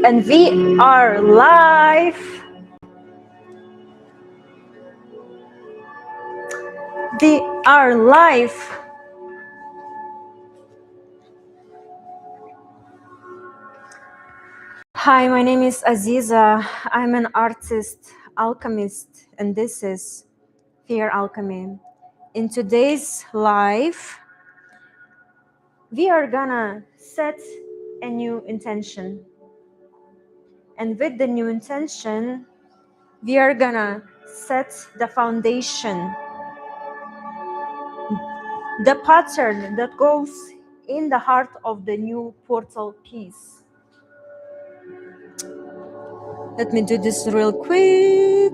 And we are live. We are live. Hi, my name is Aziza. I'm an artist, alchemist, and this is Fear Alchemy. In today's live, we are gonna set a new intention. And with the new intention, we are gonna set the foundation, the pattern that goes in the heart of the new portal piece. Let me do this real quick.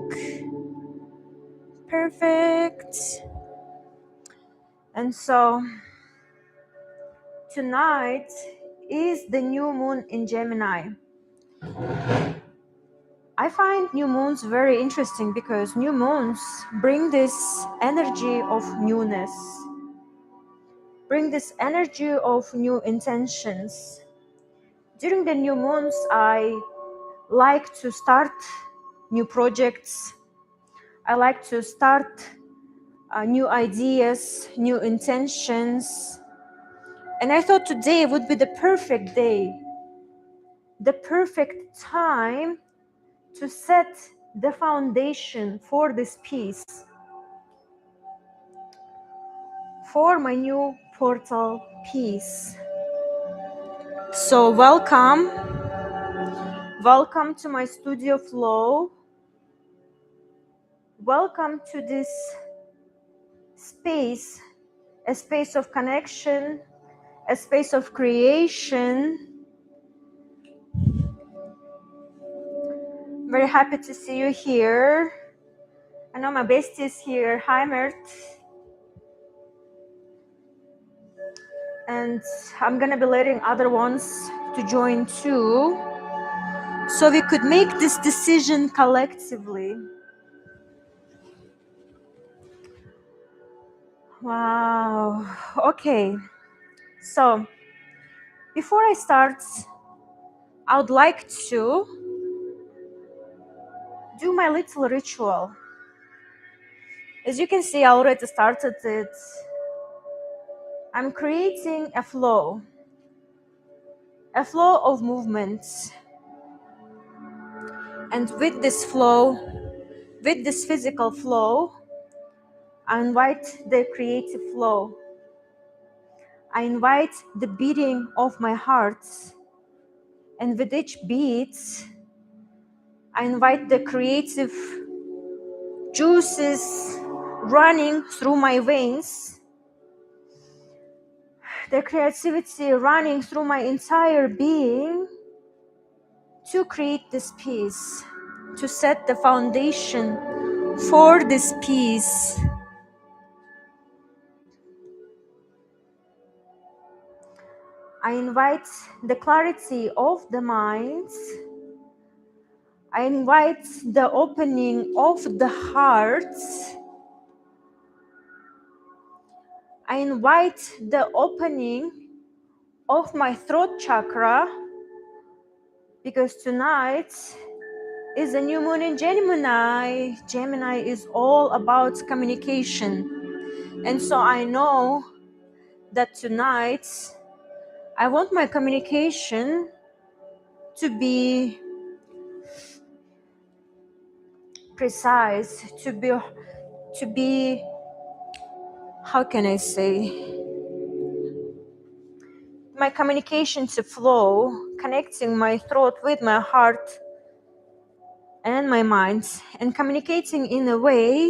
Perfect. And so tonight is the new moon in Gemini. I find new moons very interesting because new moons bring this energy of newness, bring this energy of new intentions. During the new moons, I like to start new projects. I like to start new ideas, new intentions. And I thought today would be the perfect day, the perfect time to set the foundation for this piece, for my new portal piece. So welcome to my studio flow. Welcome to this space, a space of connection, a space of creation. Very happy to see you here. I know my bestie is here. Hi, Mert. And I'm gonna be letting other ones to join too, so we could make this decision collectively. Wow. Okay. So before I start, I would like to do my little ritual. As you can see, I already started it. I'm creating a flow of movements. And with this flow, with this physical flow, I invite the creative flow. I invite the beating of my heart. And with each beat, I invite the creative juices running through my veins, the creativity running through my entire being to create this piece, to set the foundation for this piece. I invite the clarity of the mind. I invite the opening of the heart. I invite the opening of my throat chakra, because tonight is a new moon in Gemini. Gemini is all about communication. And so I know that tonight I want my communication to be precise, to be, how can I say, my communication to flow, connecting my throat with my heart and my mind, and communicating in a way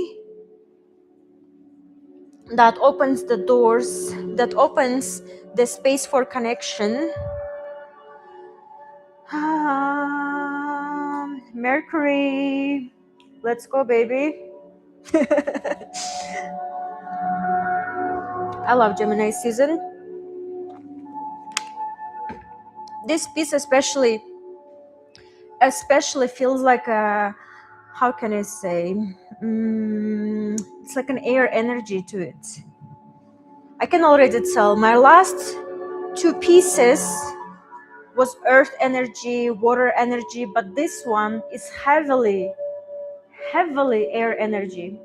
that opens the doors, that opens the space for connection. Mercury, let's go, baby. I love Gemini season. This piece especially feels like a, how can I say, it's like an air energy to it. I can already tell my last two pieces was earth energy, water energy, but this one is heavily air energy.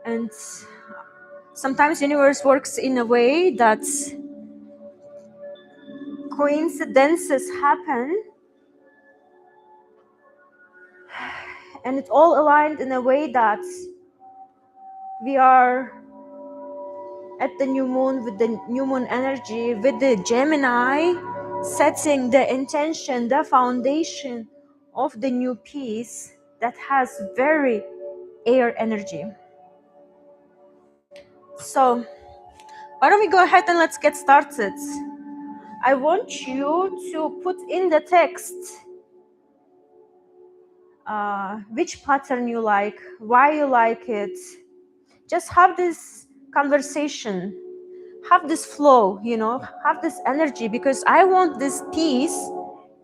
And sometimes universe works in a way that coincidences happen, and it's all aligned in a way that we are at the new moon with the new moon energy, with the Gemini, setting the intention, the foundation of the new piece that has very air energy. So why don't we go ahead and let's get started. I want you to put in the text which pattern you like, why you like it. Just have this conversation, have this flow, have this energy, because I want this piece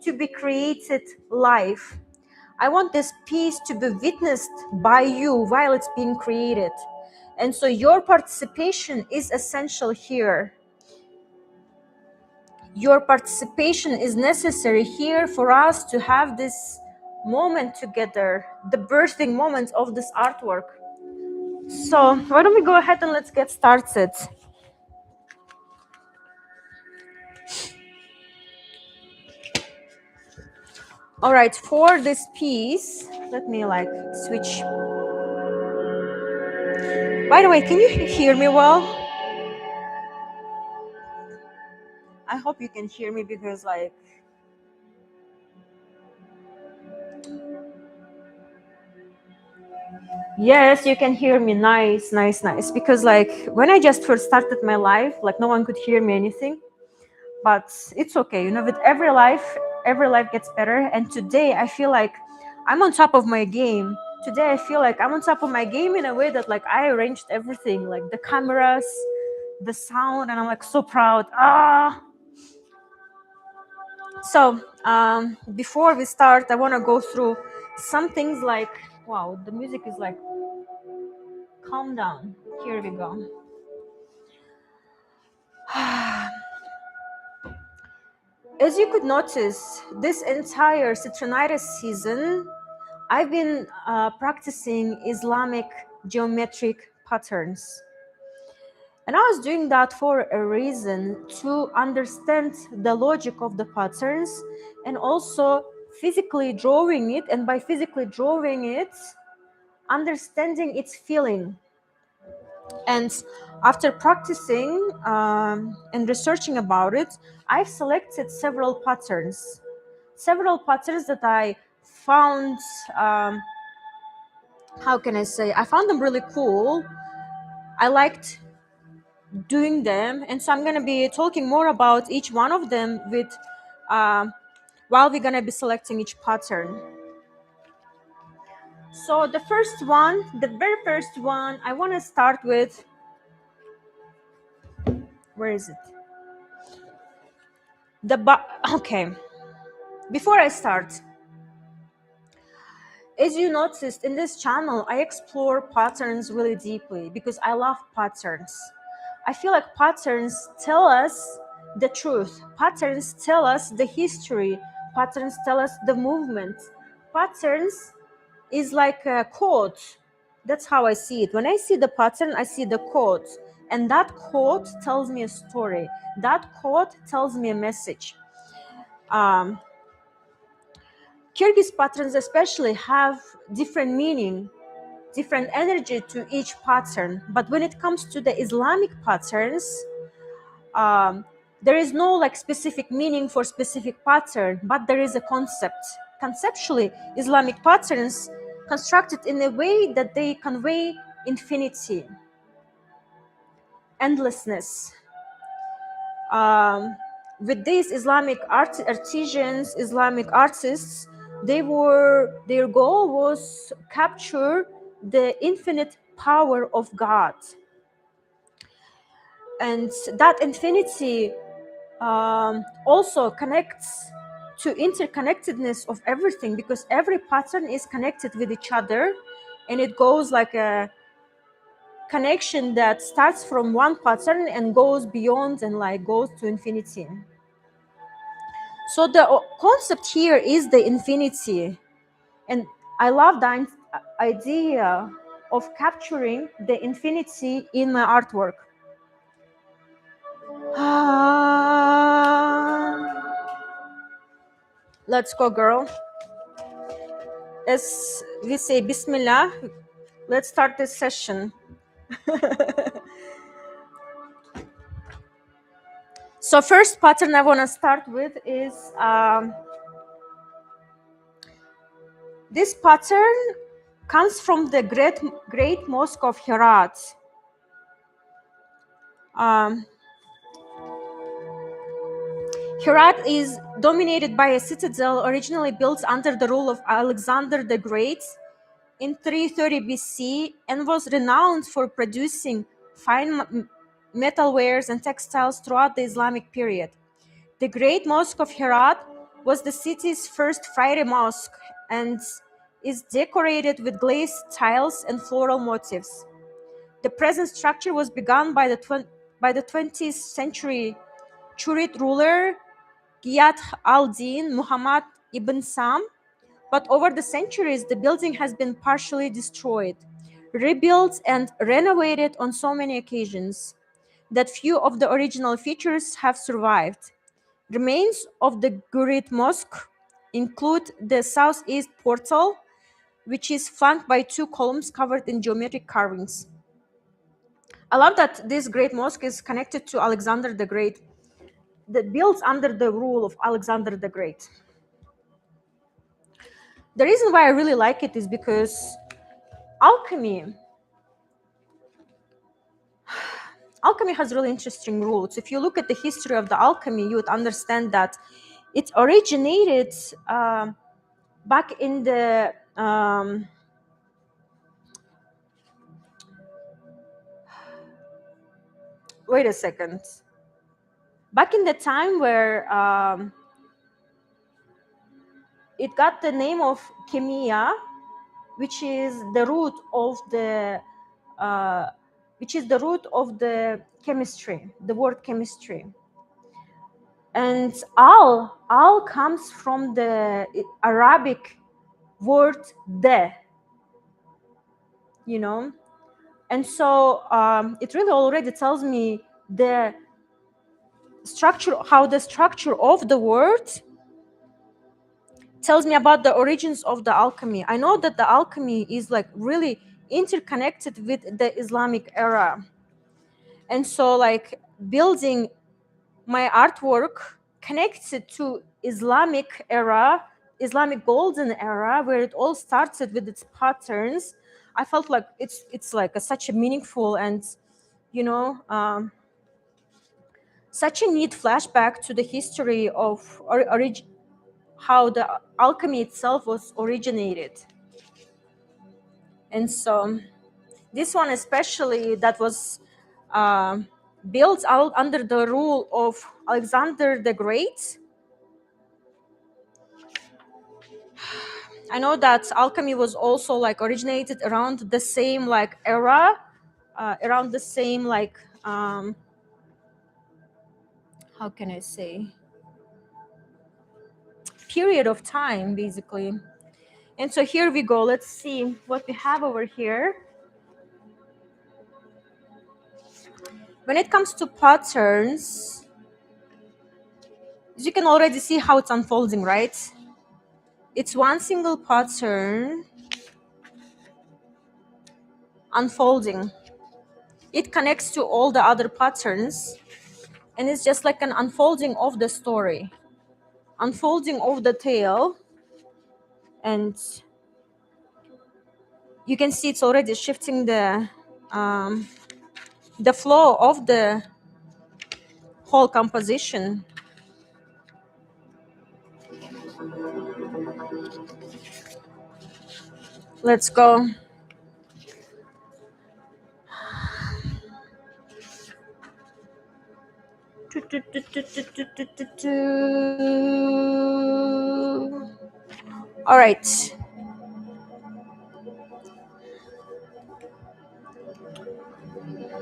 to be created live. I want this piece to be witnessed by you while it's being created. And so your participation is essential here. Your participation is necessary here for us to have this moment together, the birthing moment of this artwork. So why don't we go ahead and let's get started. All right, for this piece, let me switch. By the way, can you hear me well? I hope you can hear me, because yes, you can hear me. Nice. Because when I just first started my life, no one could hear me anything. But it's okay, with every life gets better. And today I feel like I'm on top of my game. Today I feel like I'm on top of my game in a way that I arranged everything, like the cameras, the sound, and I'm so proud. So before we start, I want to go through some things. Wow, the music is calm down. Here we go. As you could notice, this entire Citronitis season, I've been practicing Islamic geometric patterns. And I was doing that for a reason, to understand the logic of the patterns, and also physically drawing it, and by physically drawing it, understanding its feeling. And after practicing and researching about it, I've selected several patterns that I found, how can I say, I found them really cool. I liked doing them, and so I'm going to be talking more about each one of them while we're going to be selecting each pattern. So the very first one, I want to start with, where is it? Okay. Before I start, as you noticed in this channel, I explore patterns really deeply because I love patterns. I feel like patterns tell us the truth. Patterns tell us the history. Patterns tell us the movement. Patterns is like a code. That's how I see it. When I see the pattern, I see the code. And that code tells me a story. That code tells me a message. Kyrgyz patterns especially have different meaning, different energy to each pattern. But when it comes to the Islamic patterns, there is no specific meaning for specific pattern, but there is a concept. Conceptually, Islamic patterns constructed in a way that they convey infinity, endlessness. With these Islamic artisans, Islamic artists, their goal was capture the infinite power of God. And that infinity also connects to interconnectedness of everything, because every pattern is connected with each other, and it goes like a connection that starts from one pattern and goes beyond and goes to infinity. So the concept here is the infinity, and I love the idea of capturing the infinity in my artwork. Let's go, girl. As we say Bismillah, let's start this session. So first pattern I want to start with is this pattern comes from the great mosque of Herat. Herat is dominated by a citadel originally built under the rule of Alexander the Great in 330 BC and was renowned for producing fine metalwares and textiles throughout the Islamic period. The Great Mosque of Herat was the city's first Friday mosque and is decorated with glazed tiles and floral motifs. The present structure was begun by the 20th century Turid ruler Giyat al-Din Muhammad ibn Sam, but over the centuries the building has been partially destroyed, rebuilt and renovated on so many occasions that few of the original features have survived. Remains of the Great Mosque include the southeast portal, which is flanked by two columns covered in geometric carvings. I love that this Great Mosque is connected to Alexander the Great, that built under the rule of Alexander the Great. The reason why I really like it is because alchemy has really interesting roots. If you look at the history of the alchemy, you would understand that it originated back in the wait a second. Back in the time where it got the name of chemia, which is the root of the chemistry, the word chemistry. And al comes from the Arabic word de, you know. And so it really already tells me the structure, how the structure of the word tells me about the origins of the alchemy. I know that the alchemy is like really interconnected with the Islamic era. And so like building my artwork connected to Islamic era, Islamic golden era, where it all started with its patterns. I felt like it's like such a meaningful and, you know, such a neat flashback to the history of how the alchemy itself was originated. And so this one especially, that was built out under the rule of Alexander the Great. I know that alchemy was also like originated around the same like era, around the same like how can I say, period of time basically. And so here we go. Let's see what we have over here. When it comes to patterns, you can already see how it's unfolding, right? It's one single pattern unfolding. It connects to all the other patterns, and it's just like an unfolding of the story, unfolding of the tale. And you can see it's already shifting the flow of the whole composition. Let's go. All right.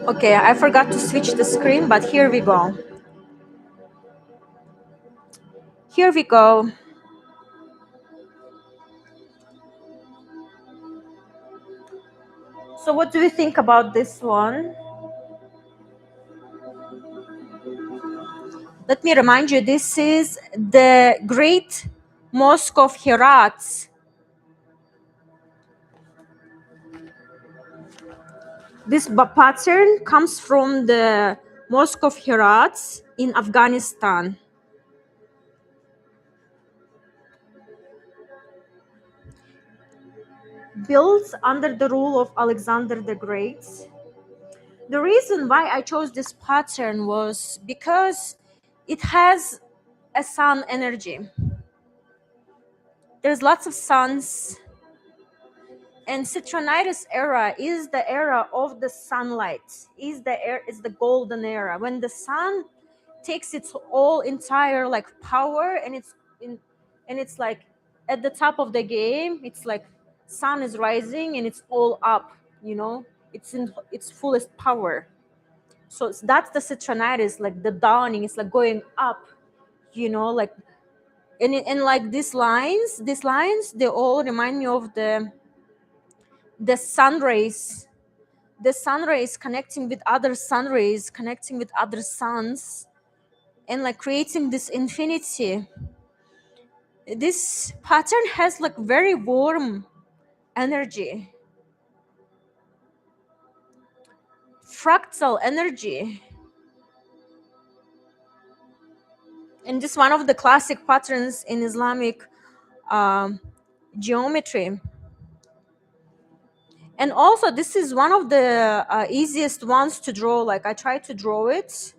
Okay, I forgot to switch the screen, but here we go. Here we go. So what do you think about this one? Let me remind you, this is the Great Mosque of Herat. This pattern comes from the Mosque of Herat in Afghanistan. Built under the rule of Alexander the Great. The reason why I chose this pattern was because it has a sun energy. There's lots of suns, and Citronitis era is the era of the sunlight. Is the golden era when the sun takes its all entire like power, and it's like at the top of the game. It's like sun is rising and it's all up. It's in its fullest power. So that's the Citronitis, like the dawning. It's like going up. Like and like these lines, they all remind me of the sun rays, connecting with other sun rays, connecting with other suns, and like creating this infinity. This pattern has like very warm energy, fractal energy, and this is one of the classic patterns in Islamic geometry. And also this is one of the easiest ones to draw. Like I tried to draw it,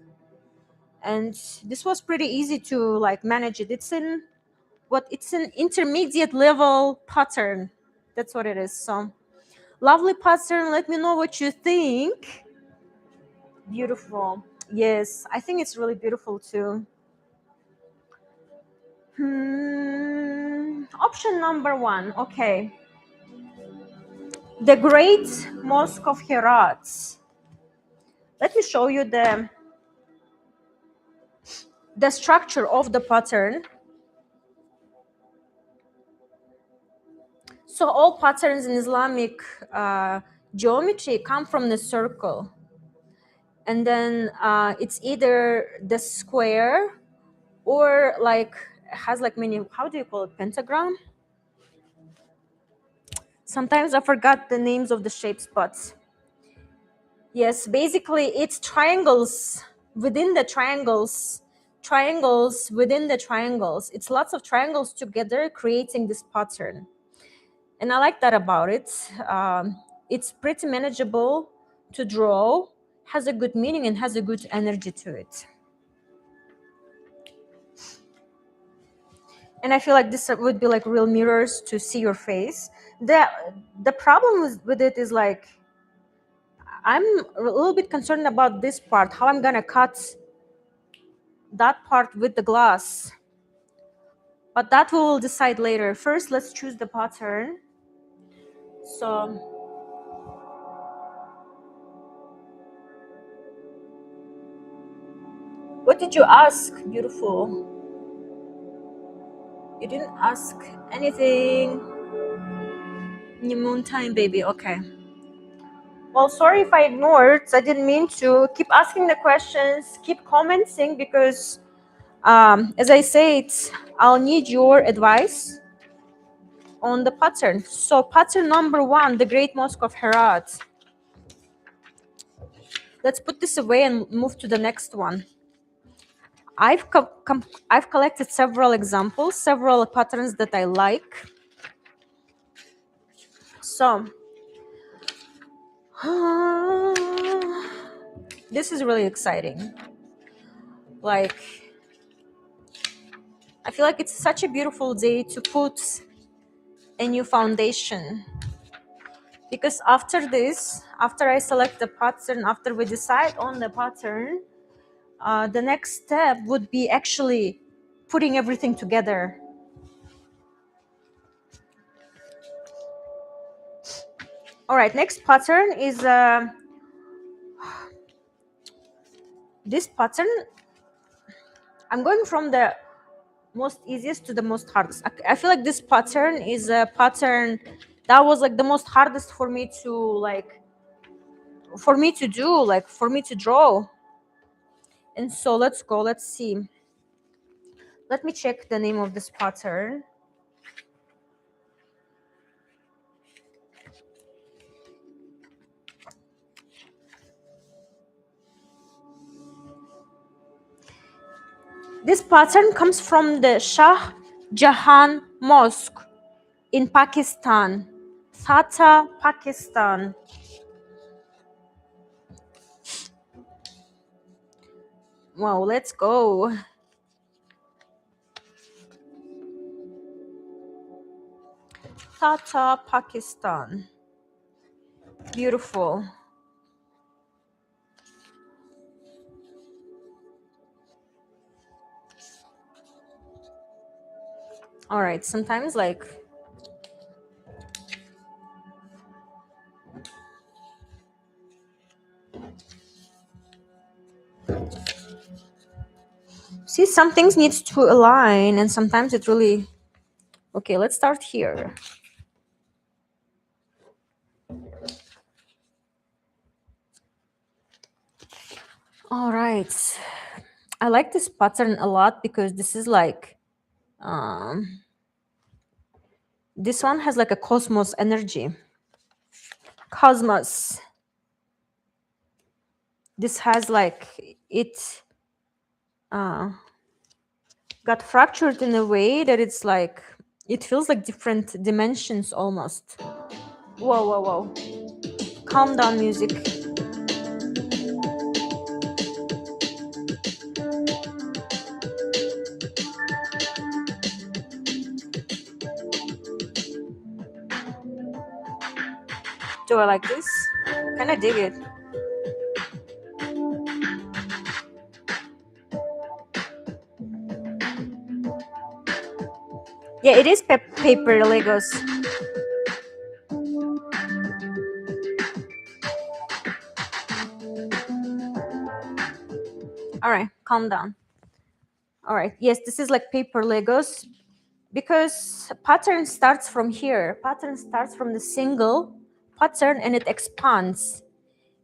and this was pretty easy to like manage it. It's an intermediate level pattern. That's what it is. So lovely pattern. Let me know what you think. Beautiful. Yes, I think it's really beautiful too. Option number 1. Okay. The Great Mosque of Herat. Let me show you the structure of the pattern. So all patterns in Islamic geometry come from the circle. And then it's either the square or like has like many, how do you call it, pentagram? Sometimes I forgot the names of the shapes, but yes, basically it's triangles within the triangles, triangles within the triangles. It's lots of triangles together creating this pattern. And I like that about it. It's pretty manageable to draw, has a good meaning, and has a good energy to it. And I feel like this would be like real mirrors to see your face. The problem with it is like, I'm a little bit concerned about this part, how I'm gonna cut that part with the glass. But that we will decide later. First, let's choose the pattern. So, what did you ask, beautiful? You didn't ask anything. New moon time, baby. Okay. Well, sorry if I ignored. I didn't mean to. Keep asking the questions. Keep commenting, because as I said, I'll need your advice on the pattern. So pattern number 1, the Great Mosque of Herat. Let's put this away and move to the next one. I've collected several examples, several patterns that I like. So this is really exciting. Like, I feel like it's such a beautiful day to put a new foundation, because after this, after I select the pattern, after we decide on the pattern, the next step would be actually putting everything together. All right, next pattern is this pattern. I'm going from the most easiest to the most hardest. I feel like this pattern is a pattern that was like the most hardest for me to do, like for me to draw. And so let's go, let's see. Let me check the name of this pattern. This pattern comes from the Shah Jahan Mosque in Pakistan, Thata, Pakistan. Wow, let's go. Thata, Pakistan. Beautiful. All right, sometimes like see, some things needs to align and sometimes it really. Okay, let's start here. All right. I like this pattern a lot because this is like this one has like a cosmos energy. Cosmos. This has like it got fractured in a way that it's like it feels like different dimensions almost. Whoa, whoa, whoa. Calm down, music. Do I like this? Kind of dig it. Yeah, it is paper Legos. All right, calm down. All right, yes, this is like paper Legos because pattern starts from here. Pattern starts from the single pattern and it expands.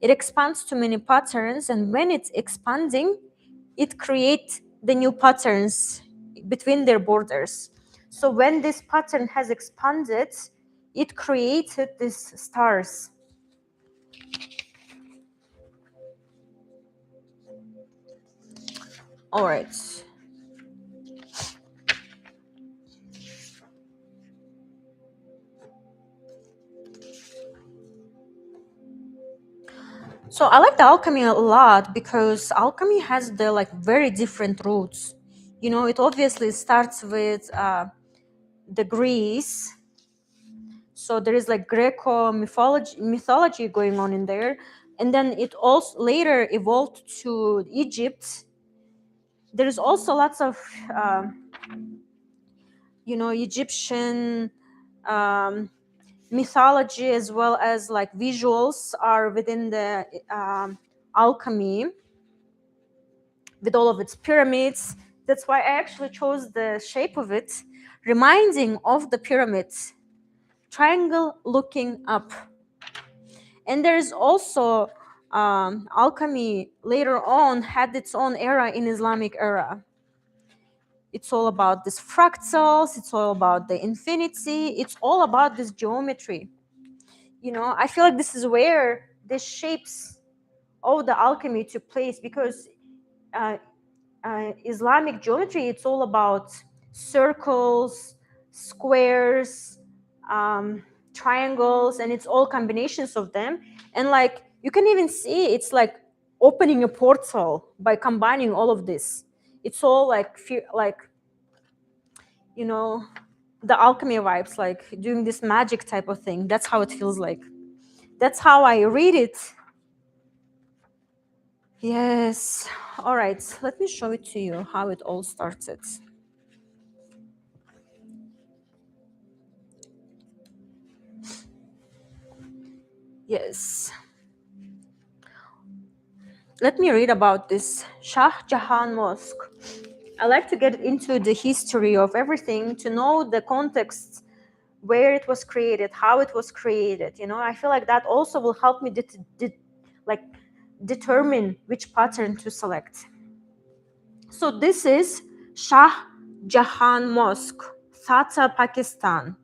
It expands to many patterns, and when it's expanding, it creates the new patterns between their borders. So when this pattern has expanded, it created these stars. All right. So I like the alchemy a lot because alchemy has the like very different roots. You know, it obviously starts with the Greece. So there is like Greco mythology going on in there, and then it also later evolved to Egypt. There is also lots of Egyptian mythology as well as like visuals are within the alchemy with all of its pyramids. That's why I actually chose the shape of it, reminding of the pyramids, triangle looking up. And there's also alchemy later on had its own era in Islamic era. It's all about these fractals, it's all about the infinity, it's all about this geometry. I feel like this is where the shapes of the alchemy took place because uh, Islamic geometry, it's all about circles, squares, triangles, and it's all combinations of them. And like you can even see, it's like opening a portal by combining all of this. It's all like the alchemy vibes, like doing this magic type of thing. That's how it feels like. That's how I read it. Yes. All right. Let me show it to you how it all started. Yes. Let me read about this Shah Jahan Mosque. I like to get into the history of everything to know the context, where it was created, how it was created. I feel like that also will help me like determine which pattern to select. So this is Shah Jahan Mosque, Thatta, Pakistan.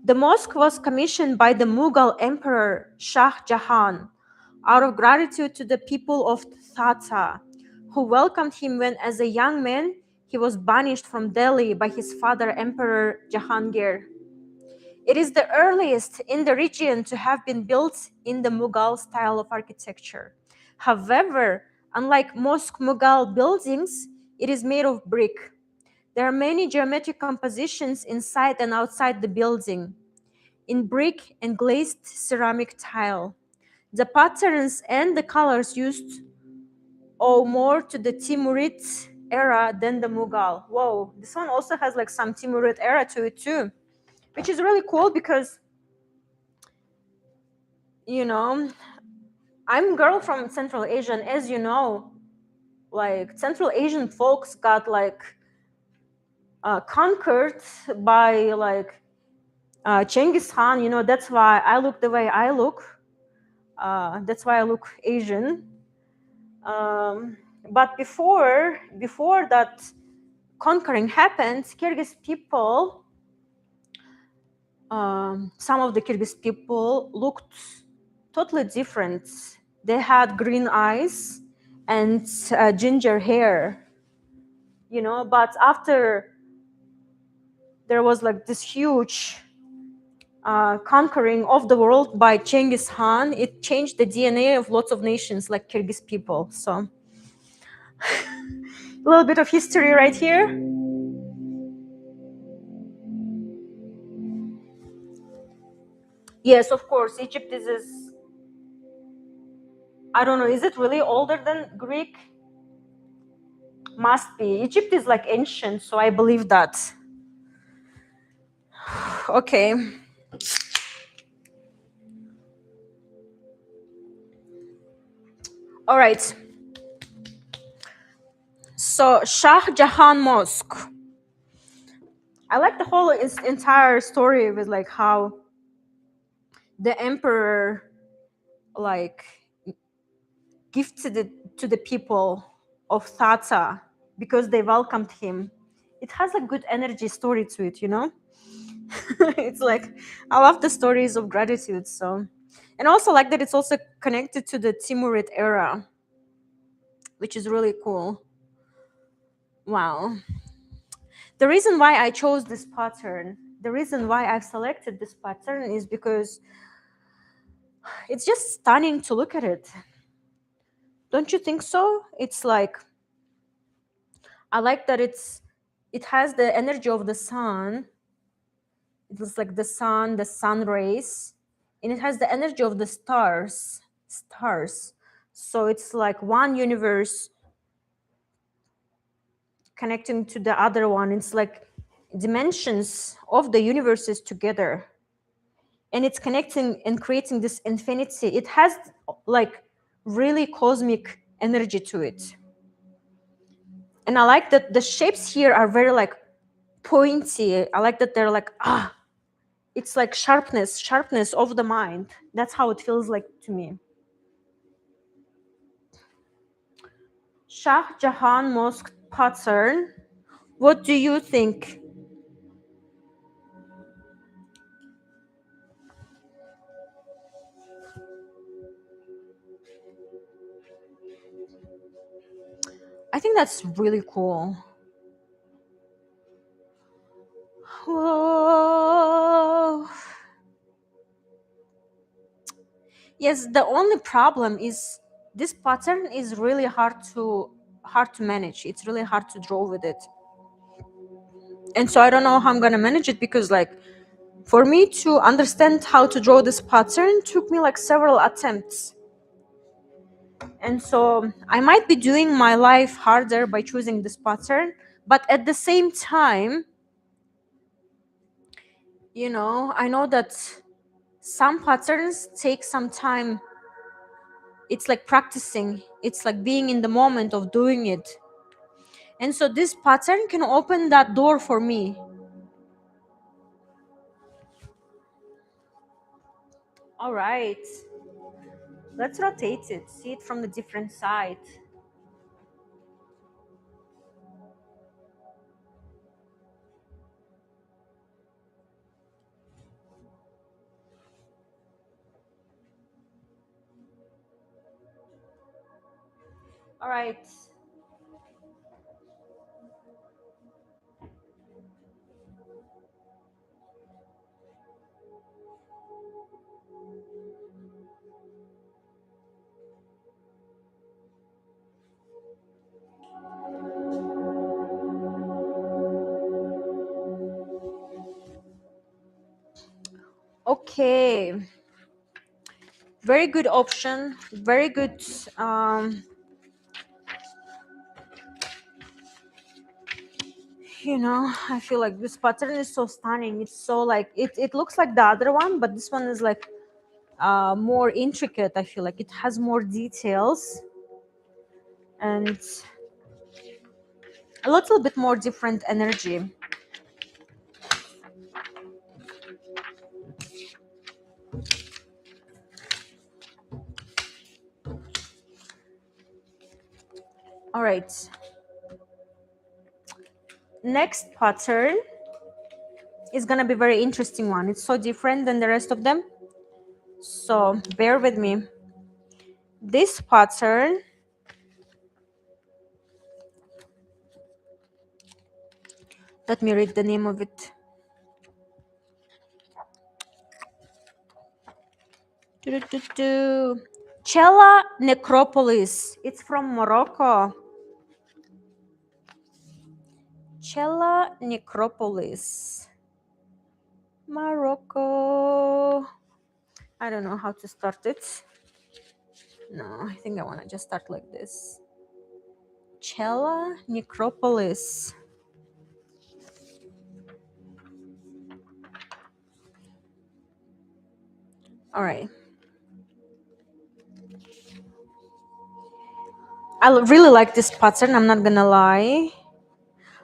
The mosque was commissioned by the Mughal Emperor Shah Jahan out of gratitude to the people of Thatta, who welcomed him when, as a young man, he was banished from Delhi by his father, Emperor Jahangir. It is the earliest in the region to have been built in the Mughal style of architecture. However, unlike most Mughal buildings, it is made of brick. There are many geometric compositions inside and outside the building, in brick and glazed ceramic tile. The patterns and the colors used owe more to the Timurid era than the Mughal. Whoa, this one also has like some Timurid era to it too, which is really cool because, you know, I'm a girl from Central Asia, and as you know, like Central Asian folks got like conquered by like Genghis Khan. That's why I look the way I look. That's why I look Asian. But before that conquering happened, Kyrgyz people, some of the Kyrgyz people looked totally different. They had green eyes and ginger hair, but after there was like this huge conquering of the world by Genghis Khan, it changed the DNA of lots of nations like Kyrgyz people. So a little bit of history right here. Yes, of course, Egypt is I don't know, is it really older than Greek? Must be. Egypt is like ancient, so I believe that. Okay. All right. So Shah Jahan Mosque. I like the whole entire story with like how the emperor like gifted it to the people of Thatta because they welcomed him. It has a good energy story to it, It's like I love the stories of gratitude. So, and also like that it's also connected to the Timurid era, which is really cool. Wow. The reason why I chose this pattern, the reason why I've selected this pattern is because it's just stunning to look at it. Don't you think so? It's like I like that it has the energy of the sun. It's like the sun rays, and it has the energy of the stars. So it's like one universe connecting to the other one. It's like dimensions of the universes together, and it's connecting and creating this infinity. It has like really cosmic energy to it, and I like that the shapes here are very like pointy. I like that they're like it's like sharpness of the mind. That's how it feels like to me. Shah Jahan Mosque pattern. What do you think? I think that's really cool. Whoa. Yes, the only problem is this pattern is really hard to manage. It's really hard to draw with it. And so I don't know how I'm gonna manage it because like for me to understand how to draw this pattern took me like several attempts. And so I might be doing my life harder by choosing this pattern, but at the same time, I know that some patterns take some time. It's like practicing, it's like being in the moment of doing it. And so this pattern can open that door for me. All right, let's rotate it, see it from a different side. All right. Okay. Very good option. Very good. I feel like this pattern is so stunning. It's so like it looks like the other one, but this one is like more intricate. I feel like it has more details and a little bit more different energy. All right. Next pattern is gonna be very interesting one. It's so different than the rest of them. So bear with me. This pattern, let me read the name of it. Chela necropolis. It's from Morocco. Chela necropolis. Morocco. I don't know how to start it. No, I think I want to just start like this. Chela necropolis. All right. I really like this pattern, I'm not gonna lie.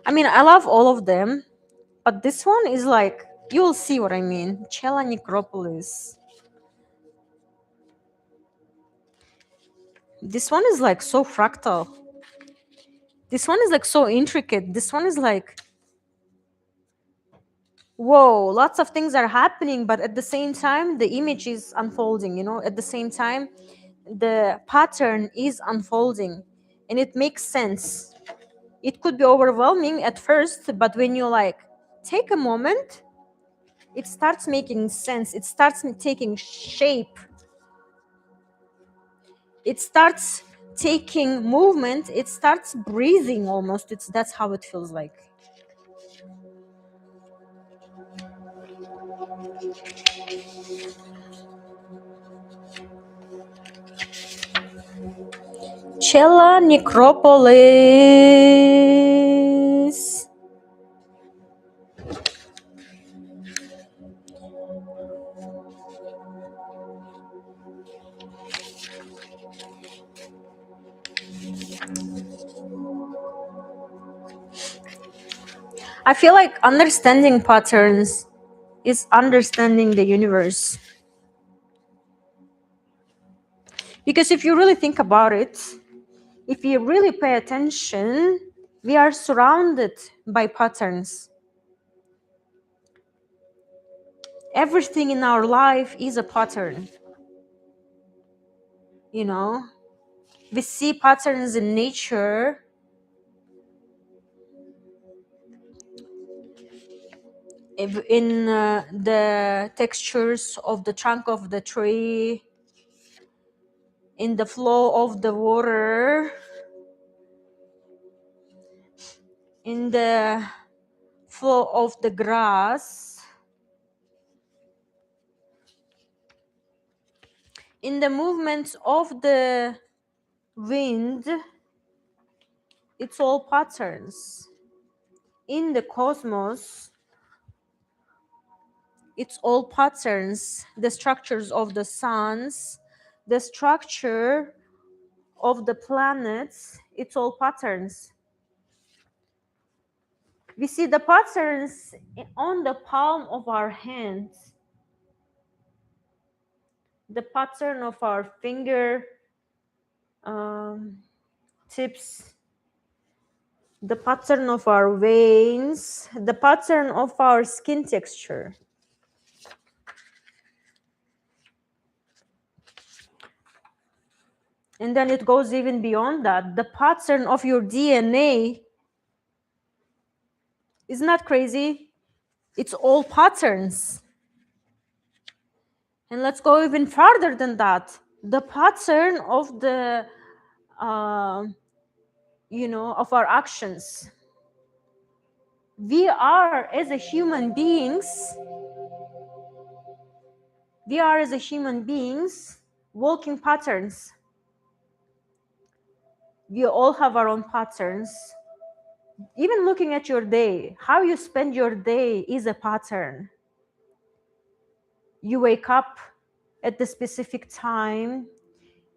I mean, I love all of them, but this one is like, you will see what I mean. Chela necropolis. This one is like so fractal. This one is like so intricate. This one is like, whoa, lots of things are happening, but at the same time, the image is unfolding, at the same time, the pattern is unfolding and it makes sense. It could be overwhelming at first, but when you like take a moment, it starts making sense. It starts taking shape. It starts taking movement. It starts breathing almost. That's how it feels like. Chela necropolis. I feel like understanding patterns is understanding the universe. Because if you really think about it, if you really pay attention, we are surrounded by patterns. Everything in our life is a pattern. We see patterns in nature. In the textures of the trunk of the tree, in the flow of the water, in the flow of the grass, in the movements of the wind. It's all patterns. In the cosmos, it's all patterns. The structures of the suns, the structure of the planets, it's all patterns. We see the patterns on the palm of our hands, the pattern of our finger tips, the pattern of our veins, the pattern of our skin texture. And then it goes even beyond that. The pattern of your DNA is not crazy. It's all patterns. And let's go even further than that. The pattern of the, of our actions. We are as a human beings, walking patterns. We all have our own patterns. Even looking at your day, how you spend your day is a pattern. You wake up at the specific time,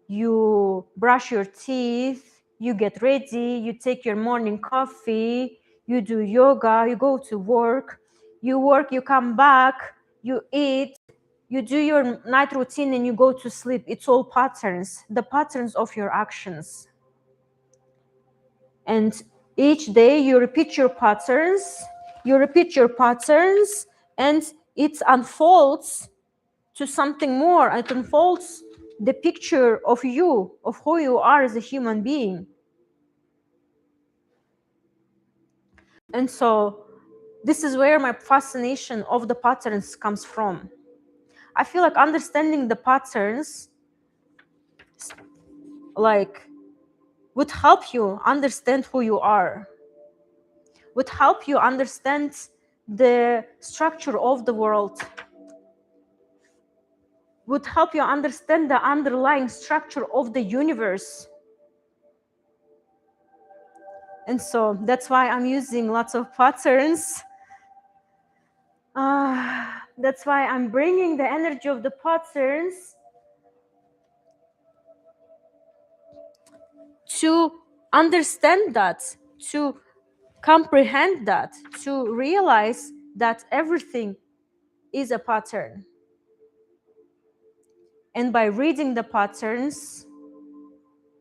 you brush your teeth, you get ready, you take your morning coffee, you do yoga, you go to work, you come back, you eat, you do your night routine, and you go to sleep. It's all patterns, the patterns of your actions. And each day you repeat your patterns, and it unfolds to something more. It unfolds the picture of you, of who you are as a human being. And so this is where my fascination of the patterns comes from. I feel like understanding the patterns would help you understand who you are, would help you understand the structure of the world, would help you understand the underlying structure of the universe. And so that's why I'm using lots of patterns. That's why I'm bringing the energy of the patterns to understand that, to comprehend that, to realize that everything is a pattern. And by reading the patterns,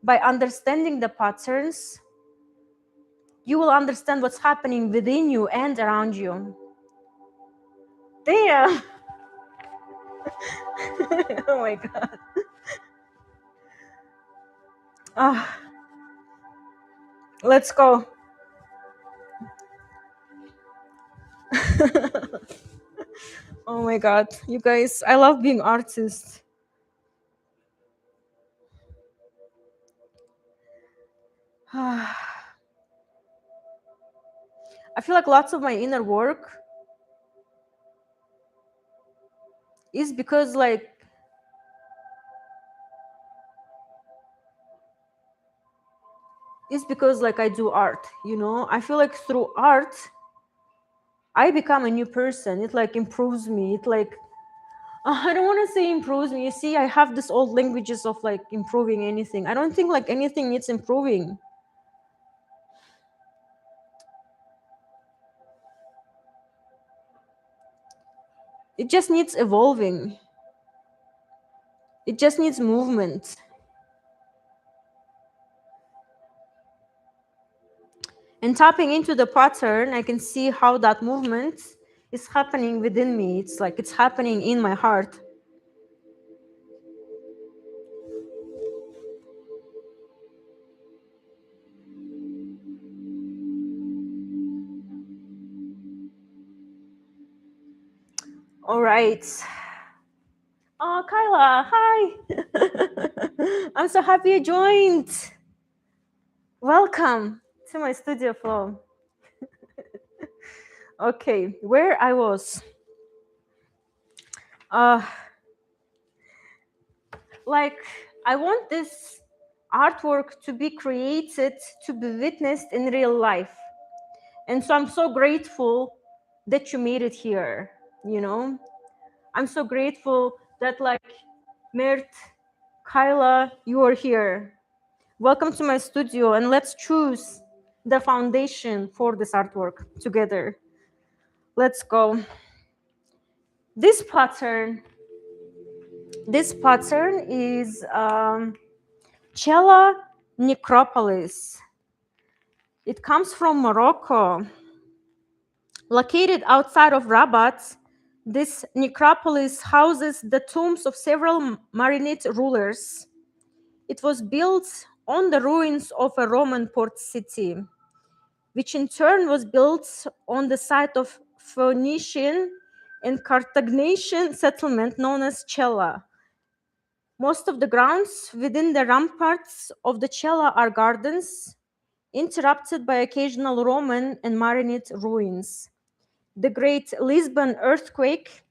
by understanding the patterns, you will understand what's happening within you and around you. Damn! Oh my God. Let's go. Oh my God, you guys, I love being artist. I feel like lots of my inner work is because I do art, I feel like through art I become a new person. It improves me. I don't want to say improves me. You see, I have this old languages of improving anything. I don't think anything needs improving. It just needs evolving. It just needs movement. And tapping into the pattern, I can see how that movement is happening within me. It's happening in my heart. All right. Oh, Kyla, hi. I'm so happy you joined. Welcome to my studio flow. Okay, where I was. I want this artwork to be created, to be witnessed in real life. And so I'm so grateful that you made it here, I'm so grateful that Mert, Kyla, you are here. Welcome to my studio, and let's choose the foundation for this artwork together. Let's go. This pattern, this pattern is Cella necropolis. It comes from Morocco. Located outside of Rabat, this necropolis houses the tombs of several Marinid rulers. It was built on the ruins of a Roman port city, which in turn was built on the site of Phoenician and Carthaginian settlement known as Cella. Most of the grounds within the ramparts of the Cella are gardens, interrupted by occasional Roman and Marinid ruins. The Great Lisbon earthquake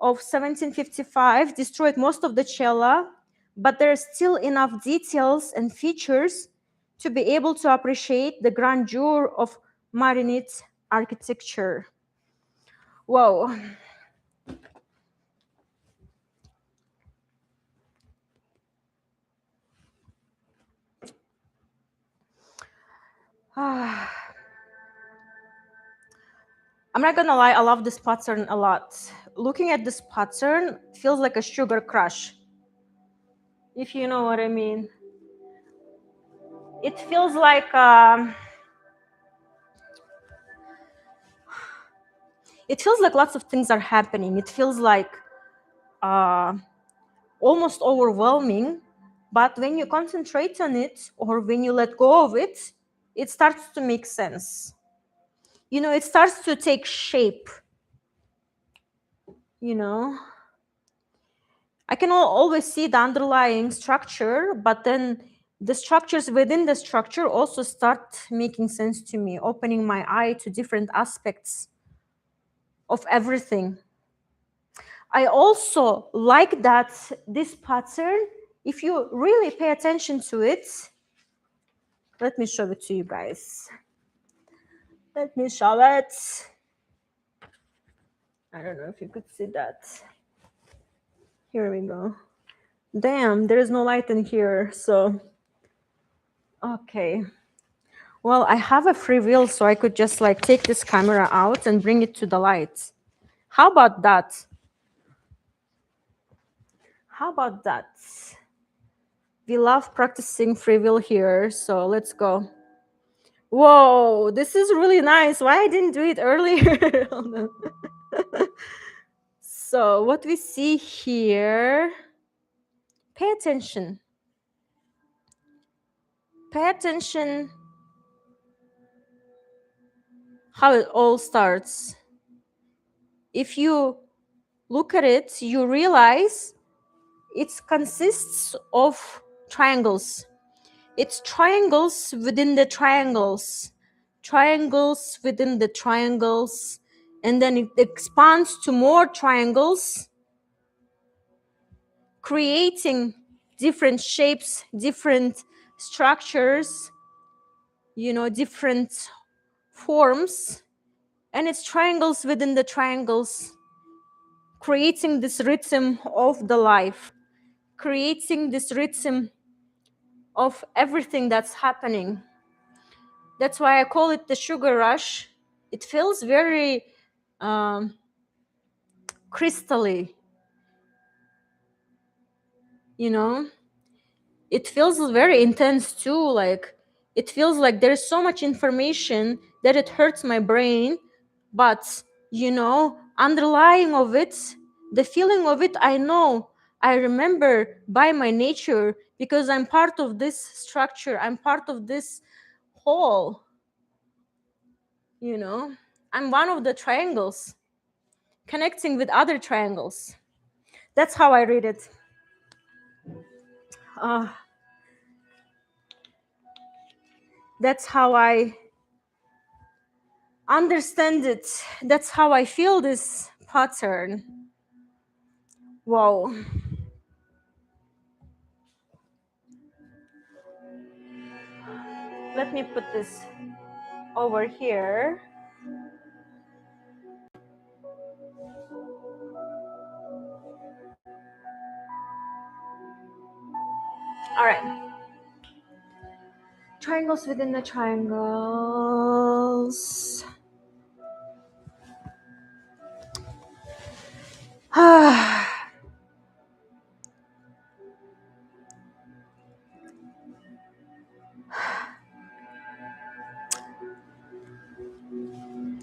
of 1755 destroyed most of the Cella, but there are still enough details and features to be able to appreciate the grandeur of Marinid architecture. Whoa. I'm not gonna lie, I love this pattern a lot. Looking at this pattern feels like a sugar crush, if you know what I mean. It feels like lots of things are happening. It feels like almost overwhelming, but when you concentrate on it or when you let go of it, it starts to make sense. You know, it starts to take shape. You know, I can always see the underlying structure, but then the structures within the structure also start making sense to me, opening my eye to different aspects of everything. I also like that this pattern, if you really pay attention to it, let me show it to you guys. Let me show it. I don't know if you could see that. Here we go. Damn, there is no light in here, so. Okay. Well, I have a free will, so I could just like take this camera out and bring it to the light. How about that? How about that? We love practicing free will here, so let's go. Whoa, this is really nice. Why I didn't do it earlier? So what we see here, pay attention. Pay attention how it all starts. If you look at it, you realize it consists of triangles. It's triangles within the triangles, triangles within the triangles, and then it expands to more triangles, creating different shapes, different structures, you know, different forms, and it's triangles within the triangles, creating this rhythm of the life, creating this rhythm of everything that's happening. That's why I call it the sugar rush. It feels very crystally, you know. It feels very intense too. Like it feels like there's so much information that it hurts my brain, but you know, underlying of it, the feeling of it, I know, I remember by my nature because I'm part of this structure. I'm part of this whole. You know, I'm one of the triangles connecting with other triangles. That's how I read it. That's how I understand it. That's how I feel this pattern. Wow. Let me put this over here. All right. Triangles within the triangles.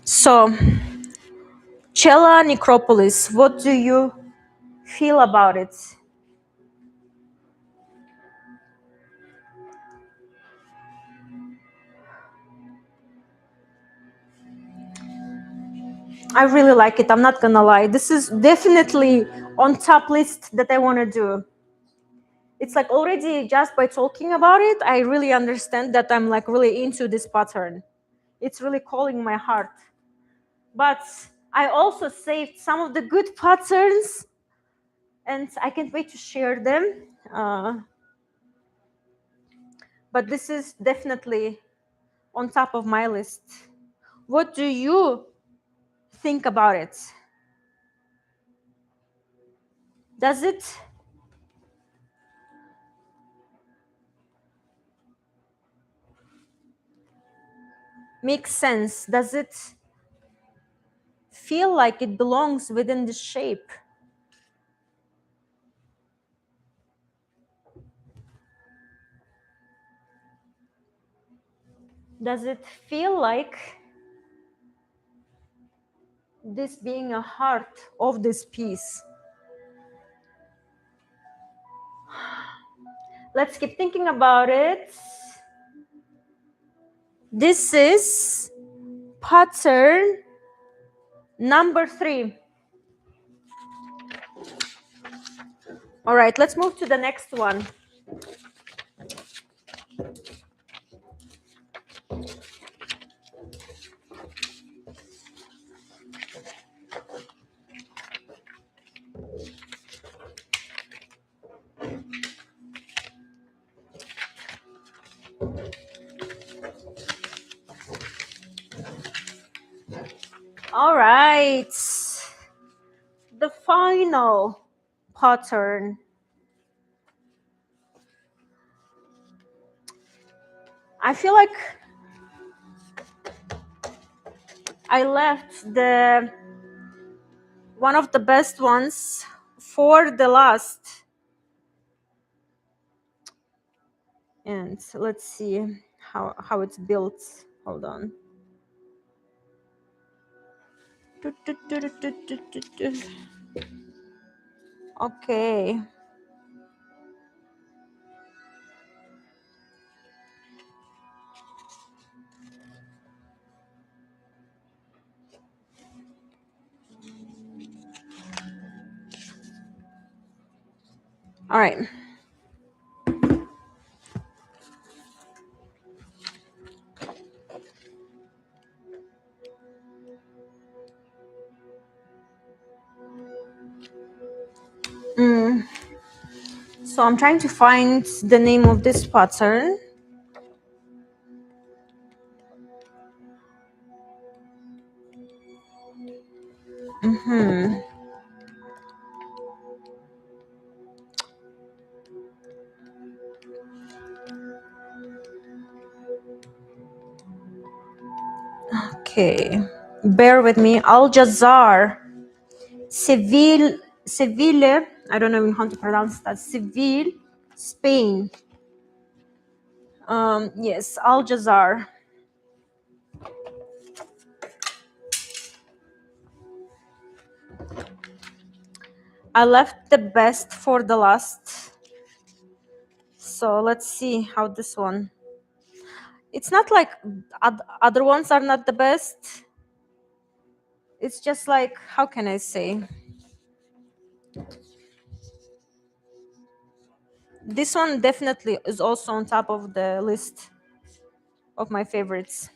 So, Chela necropolis, what do you feel about it? I really like it. I'm not gonna lie. This is definitely on top list that I want to do. It's like already just by talking about it, I really understand that I'm like really into this pattern. It's really calling my heart. But I also saved some of the good patterns and I can't wait to share them. But this is definitely on top of my list. What do you think about it? Does it make sense? Does it feel like it belongs within the shape? Does it feel like this being a heart of this piece? Let's keep thinking about it. This is pattern number 3. All right, let's move to the next one. All right, the final pattern. I feel like I left the one of the best ones for the last. And let's see how it's built. Hold on. Okay. All right. So I'm trying to find the name of this pattern. Okay. Bear with me. Al Jazar. Seville. I don't know how to pronounce that. Seville, Spain. Yes, Al Jazar. I left the best for the last. So let's see how this one. It's not like other ones are not the best. It's just like, how can I say? This one definitely is also on top of the list of my favorites.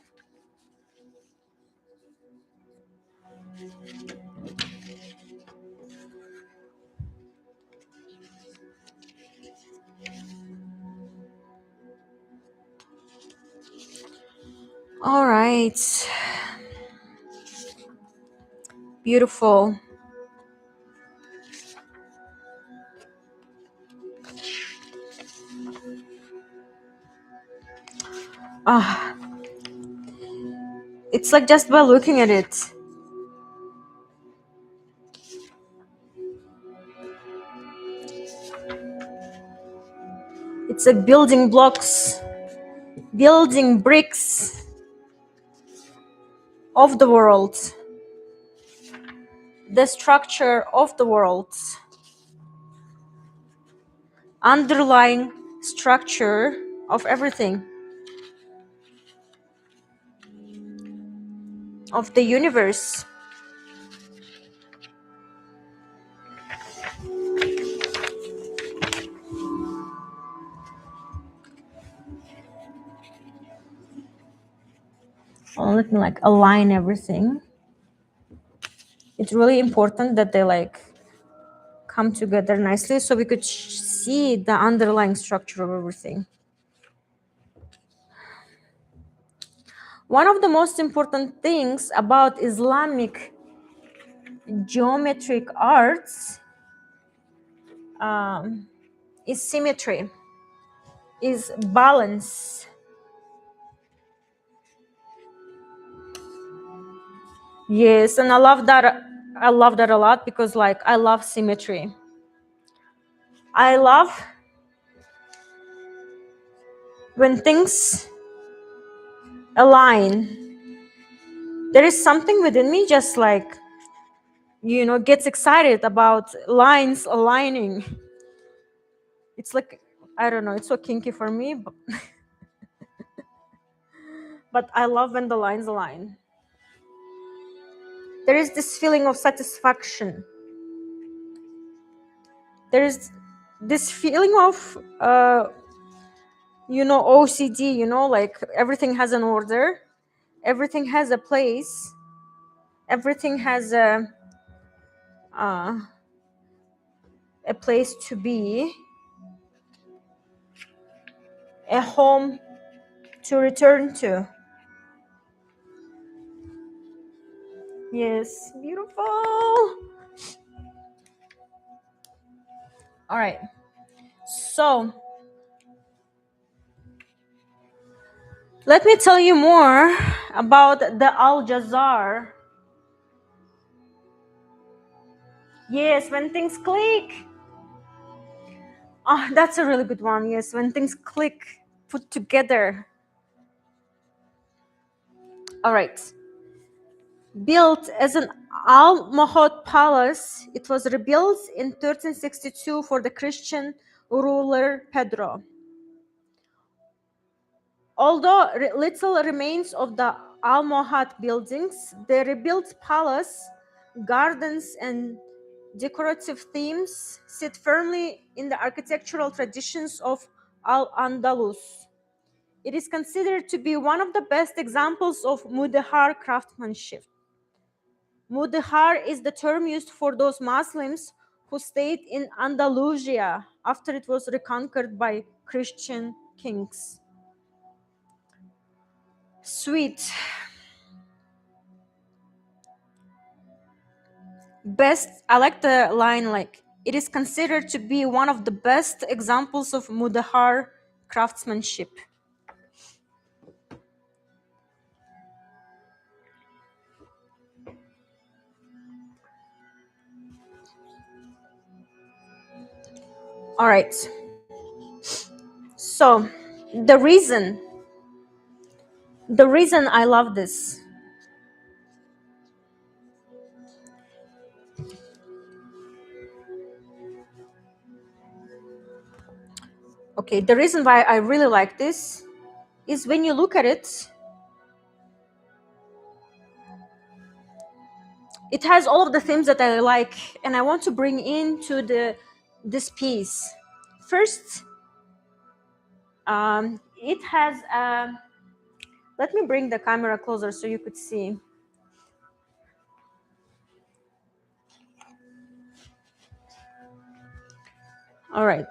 All right. Beautiful. Ah, it's like just by looking at it. It's like building blocks, building bricks of the world, the structure of the world, underlying structure of everything, of the universe. Oh, let me like align everything. It's really important that they like come together nicely so we could see the underlying structure of everything. One of the most important things about Islamic geometric arts is symmetry, is balance. Yes, and I love that. I love that a lot because like I love symmetry. I love when things align. There is something within me just like, you know, gets excited about lines aligning. It's like, I don't know, it's so kinky for me, but I love when the lines align. There is this feeling of satisfaction. There is this feeling of, you know, OCD, you know, like everything has an order, everything has a place, everything has a place to be, a home to return to. Yes, beautiful. All right. So let me tell you more about the Al-Jazar. Yes, when things click. Oh, that's a really good one. Yes, when things click, put together. All right. Built as an Al-Mahot palace, it was rebuilt in 1362 for the Christian ruler Pedro. Although little remains of the Almohad buildings, the rebuilt palace, gardens, and decorative themes sit firmly in the architectural traditions of Al-Andalus. It is considered to be one of the best examples of Mudahar craftsmanship. Mudahar is the term used for those Muslims who stayed in Andalusia after it was reconquered by Christian kings. Sweet. Best, I like the line like, it is considered to be one of the best examples of Mudahar craftsmanship. All right. So the reason I love this, okay, the reason why I really like this is when you look at it, it has all of the themes that I like and I want to bring into this piece. First, it has let me bring the camera closer so you could see. All right,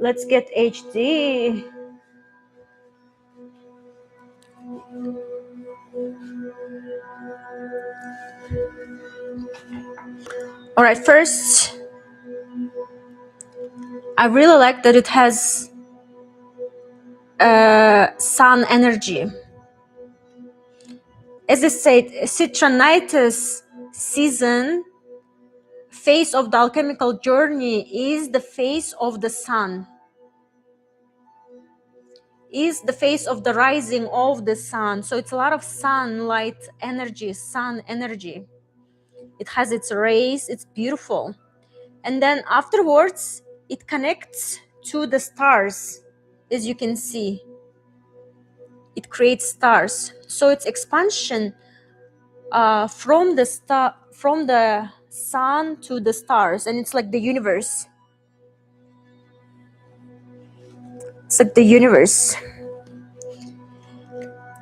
let's get HD. All right, first, I really like that it has sun energy. As I said, Citronitis season, phase of the alchemical journey, is the phase of the sun, is the phase of the rising of the sun. So it's a lot of sunlight energy, sun energy. It has its rays, it's beautiful. And then afterwards, it connects to the stars, as you can see. It creates stars. So it's expansion from the sun to the stars, and it's like the universe. It's like the universe.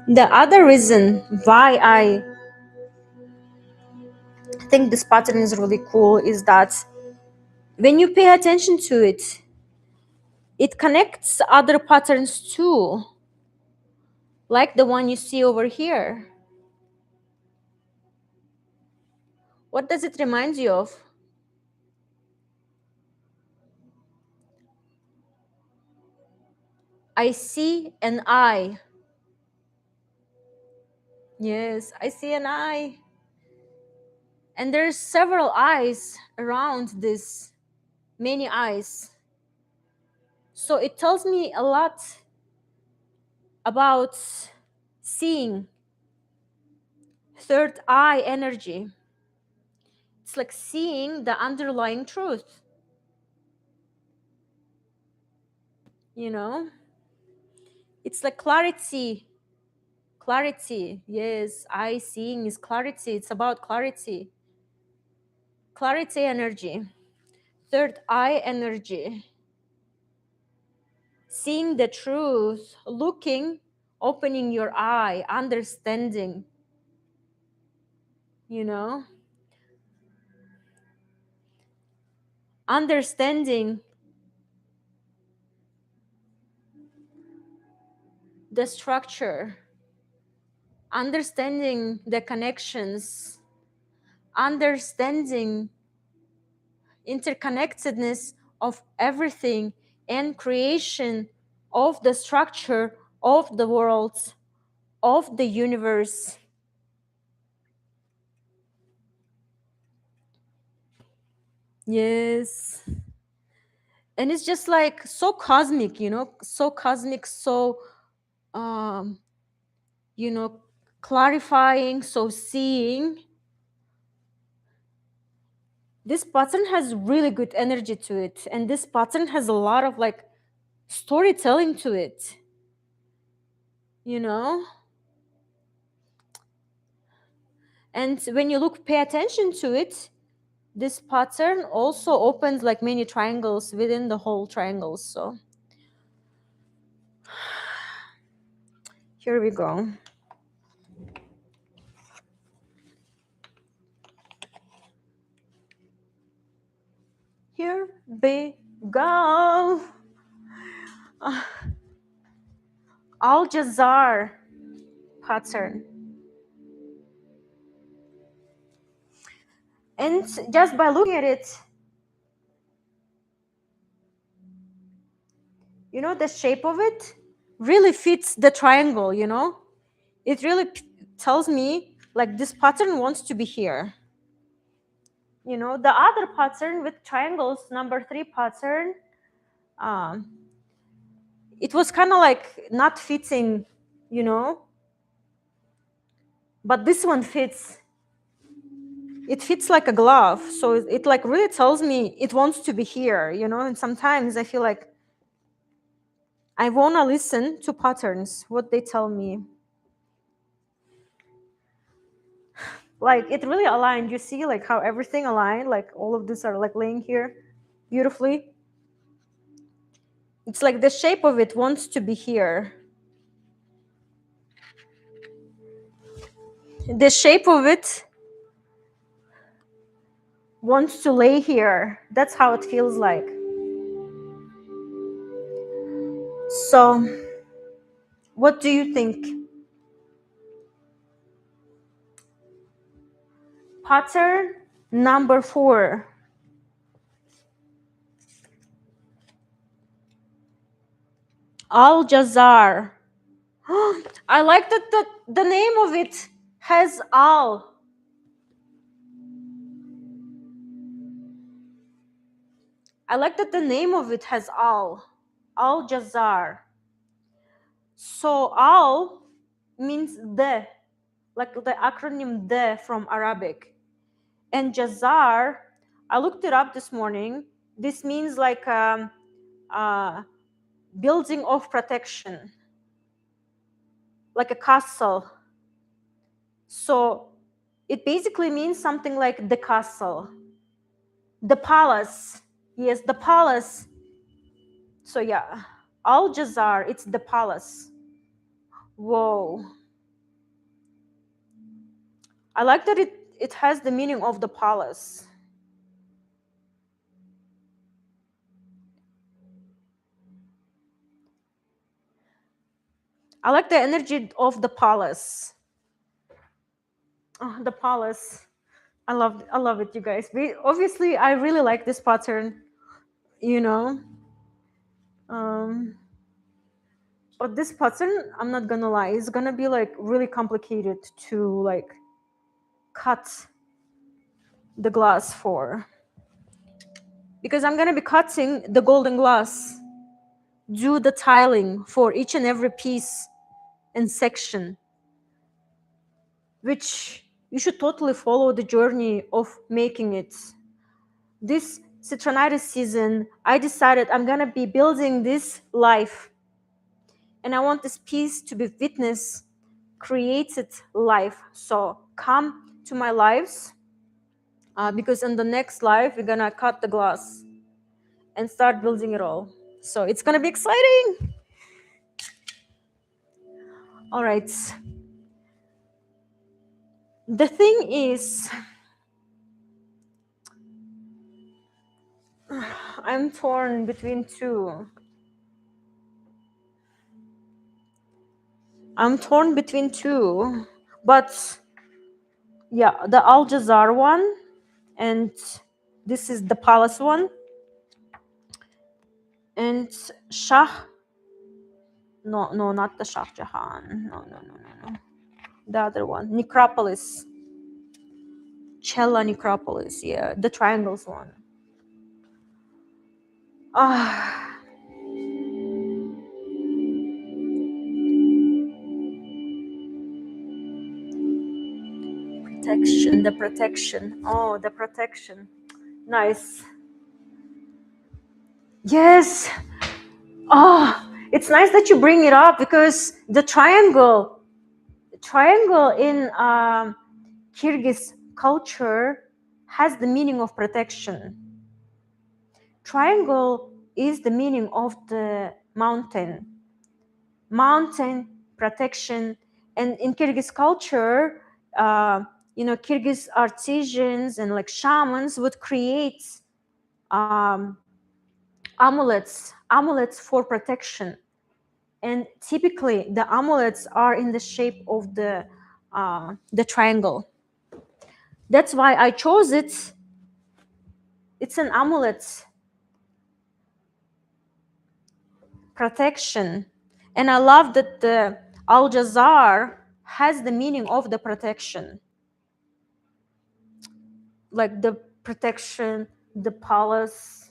The other reason why I think this pattern is really cool is that when you pay attention to it, it connects other patterns too, like the one you see over here. What does it remind you of? I see an eye. Yes, I see an eye. And there's several eyes around this, many eyes. So it tells me a lot about seeing, third eye energy. It's like seeing the underlying truth, you know? It's like clarity. Clarity. Yes, eye seeing is clarity. It's about clarity. Clarity energy. Third eye energy. Seeing the truth, looking, opening your eye, understanding, you know? Understanding the structure, understanding the connections, understanding interconnectedness of everything and creation of the structure of the world, of the universe. Yes. And it's just like so cosmic, you know, so cosmic, so you know, clarifying, so seeing. This pattern has really good energy to it, and this pattern has a lot of like storytelling to it, you know. And when you look, pay attention to it, this pattern also opens like many triangles within the whole triangles. So here we go. Here we go. Al Jazar pattern. And just by looking at it, you know, the shape of it really fits the triangle, you know. It really tells me like this pattern wants to be here. You know, the other pattern with triangles, number 3 pattern, it was kind of like not fitting, you know, but this one fits. It fits like a glove. So it like really tells me it wants to be here, you know. And sometimes I feel like I want to listen to patterns, what they tell me. Like it really aligned. You see like how everything aligned, like all of these are like laying here beautifully. It's like the shape of it wants to be here. The shape of it wants to lay here. That's how it feels like. So, what do you think? Pattern number 4. Al Jazar. I like that the name of it has Al. I like that the name of it has Al. Al Jazar. So Al means the, like the acronym the from Arabic. And Jazar, I looked it up this morning. This means like building of protection, like a castle. So it basically means something like the castle, the palace. Yes, the palace. So yeah, Al Jazar, it's the palace. Whoa. I like that it has the meaning of the palace. I like the energy of the palace. Oh, the palace. I love it, you guys. Obviously, I really like this pattern, you know. Um, but this pattern, I'm not gonna lie, is gonna be like really complicated to like cut the glass for, because I'm gonna be cutting the golden glass, do the tiling for each and every piece and section, which you should totally follow the journey of making it. This Citronitis season, I decided I'm gonna be building this life, and I want this piece to be witness created life. So come to my lives, because in the next life we're gonna cut the glass and start building it all. So it's gonna be exciting. All right. The thing is, I'm torn between two. But yeah, the Al Jazar one, and this is the palace one, and Shah. No, not the Shah Jahan. No. The other one, Necropolis. Cella Necropolis. Yeah, the triangles one. Ah, protection. The protection. Oh, the protection. Nice. Yes. Oh, it's nice that you bring it up, because the triangle in Kyrgyz culture has the meaning of protection. Triangle is the meaning of the mountain protection. And in Kyrgyz culture, Kyrgyz artisans and like shamans would create um, amulets for protection. And typically the amulets are in the shape of the triangle. That's why I chose it. It's an amulet protection. And I love that the Al Jazar has the meaning of the protection, like the protection, the palace,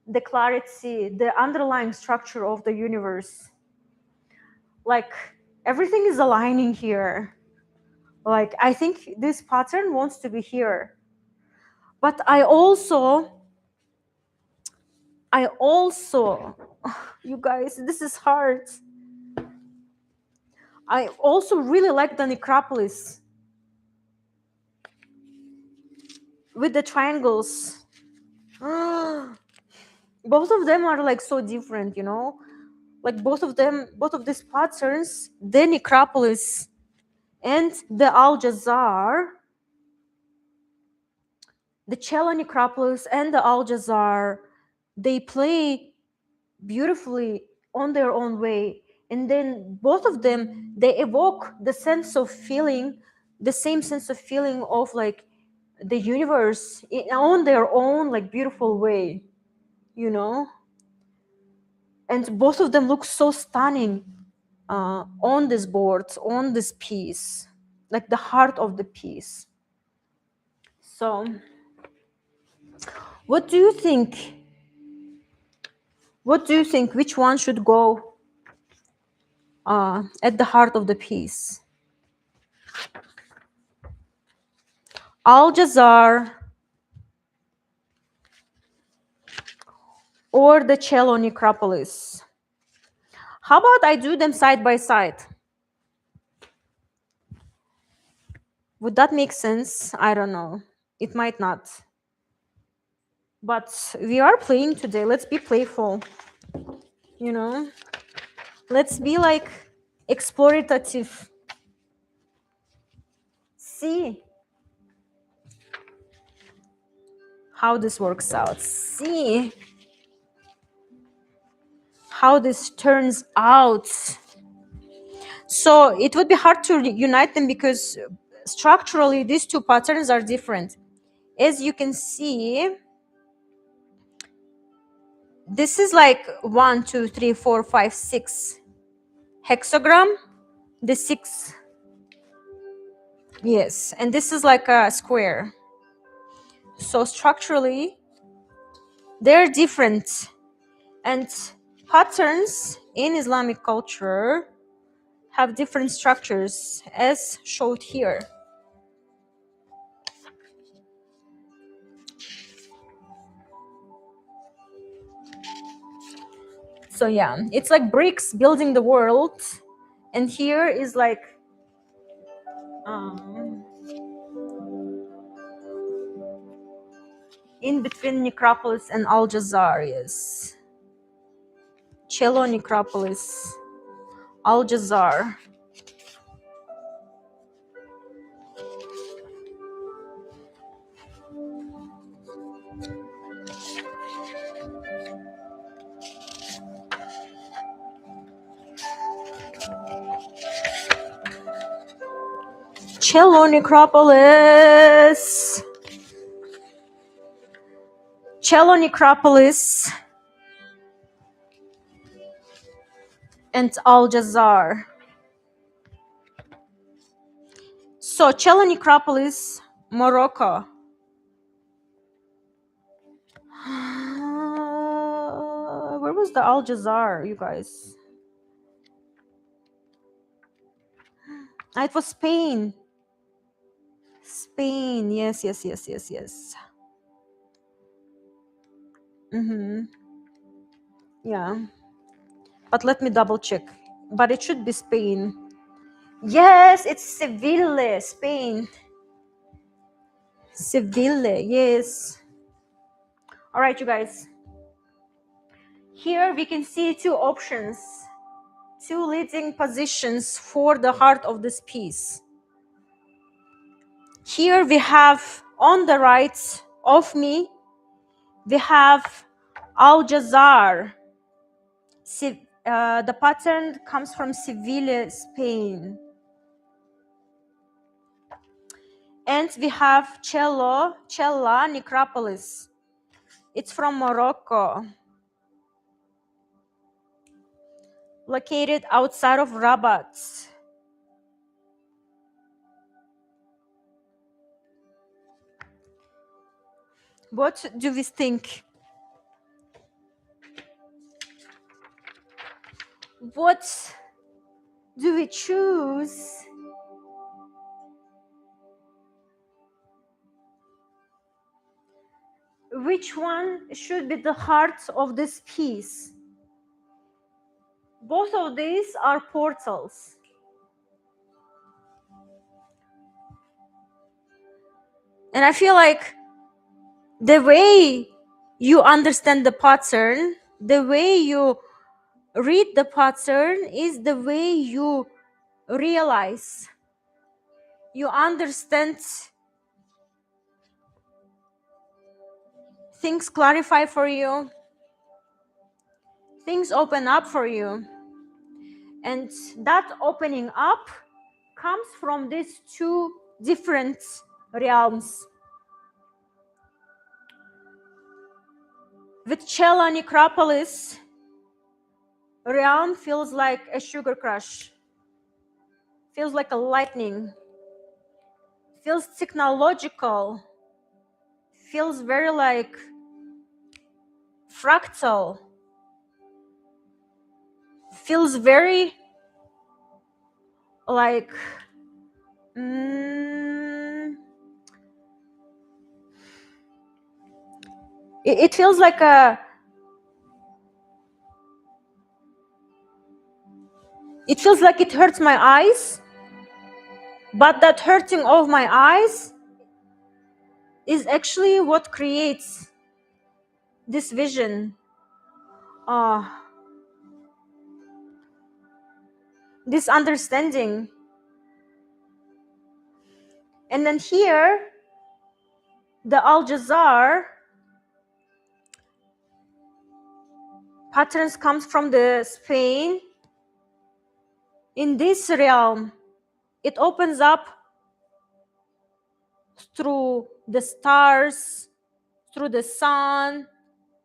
the clarity, the underlying structure of the universe. Like everything is aligning here. Like I think this pattern wants to be here. But I also, you guys, this is hard. I also really like the necropolis with the triangles. Both of them are like so different, like both of these patterns, the necropolis and the Al Jazar, the Cella necropolis and the Al Jazar, they play beautifully on their own way. And then both of them, they evoke the sense of feeling, the same sense of feeling of like the universe on their own like beautiful way, you know. And both of them look so stunning on this board, on this piece, like the heart of the piece. So what do you think? What do you think? Which one should go at the heart of the piece? Al Jazar or the cello necropolis? How about I do them side by side? Would that make sense? I don't know. It might not. But we are playing today. Let's be playful. You know? Let's be like explorative. See how this works out. See how this turns out. So it would be hard to unite them because structurally these two patterns are different. As you can see, this is like 1, 2, 3, 4, 5, 6 hexagram. The 6, yes, and this is like a square. So structurally, they're different. And patterns in Islamic culture have different structures, as showed here. So yeah, it's like bricks building the world, and here is like in between necropolis and Al Jazar, yes. Cello necropolis, Al Jazar. Cello necropolis. Cello necropolis and Al Jazar. So Cello necropolis, Morocco. Where was the Al Jazar, you guys? It was Spain. Spain, yes. Yeah, but let me double check. But it should be Spain. Yes, it's Seville, Spain. Seville, yes. All right, you guys. Here we can see two options, two leading positions for the heart of this piece. Here we have on the right of me, we have Al Jazar. The pattern comes from Seville, Spain. And we have Cella necropolis. It's from Morocco, located outside of Rabat. What do we think? What do we choose? Which one should be the heart of this piece? Both of these are portals. And I feel like the way you understand the pattern, the way you read the pattern is the way you realize, you understand, things clarify for you, things open up for you. And that opening up comes from these two different realms. With Cella necropolis, realm feels like a sugar crush, feels like a lightning, feels technological, feels very like fractal, feels very like it feels like a it feels like it hurts my eyes, but that hurting of my eyes is actually what creates this vision, this understanding. And then here the Al-Jazar patterns comes from the Spain. In this realm, it opens up through the stars, through the sun,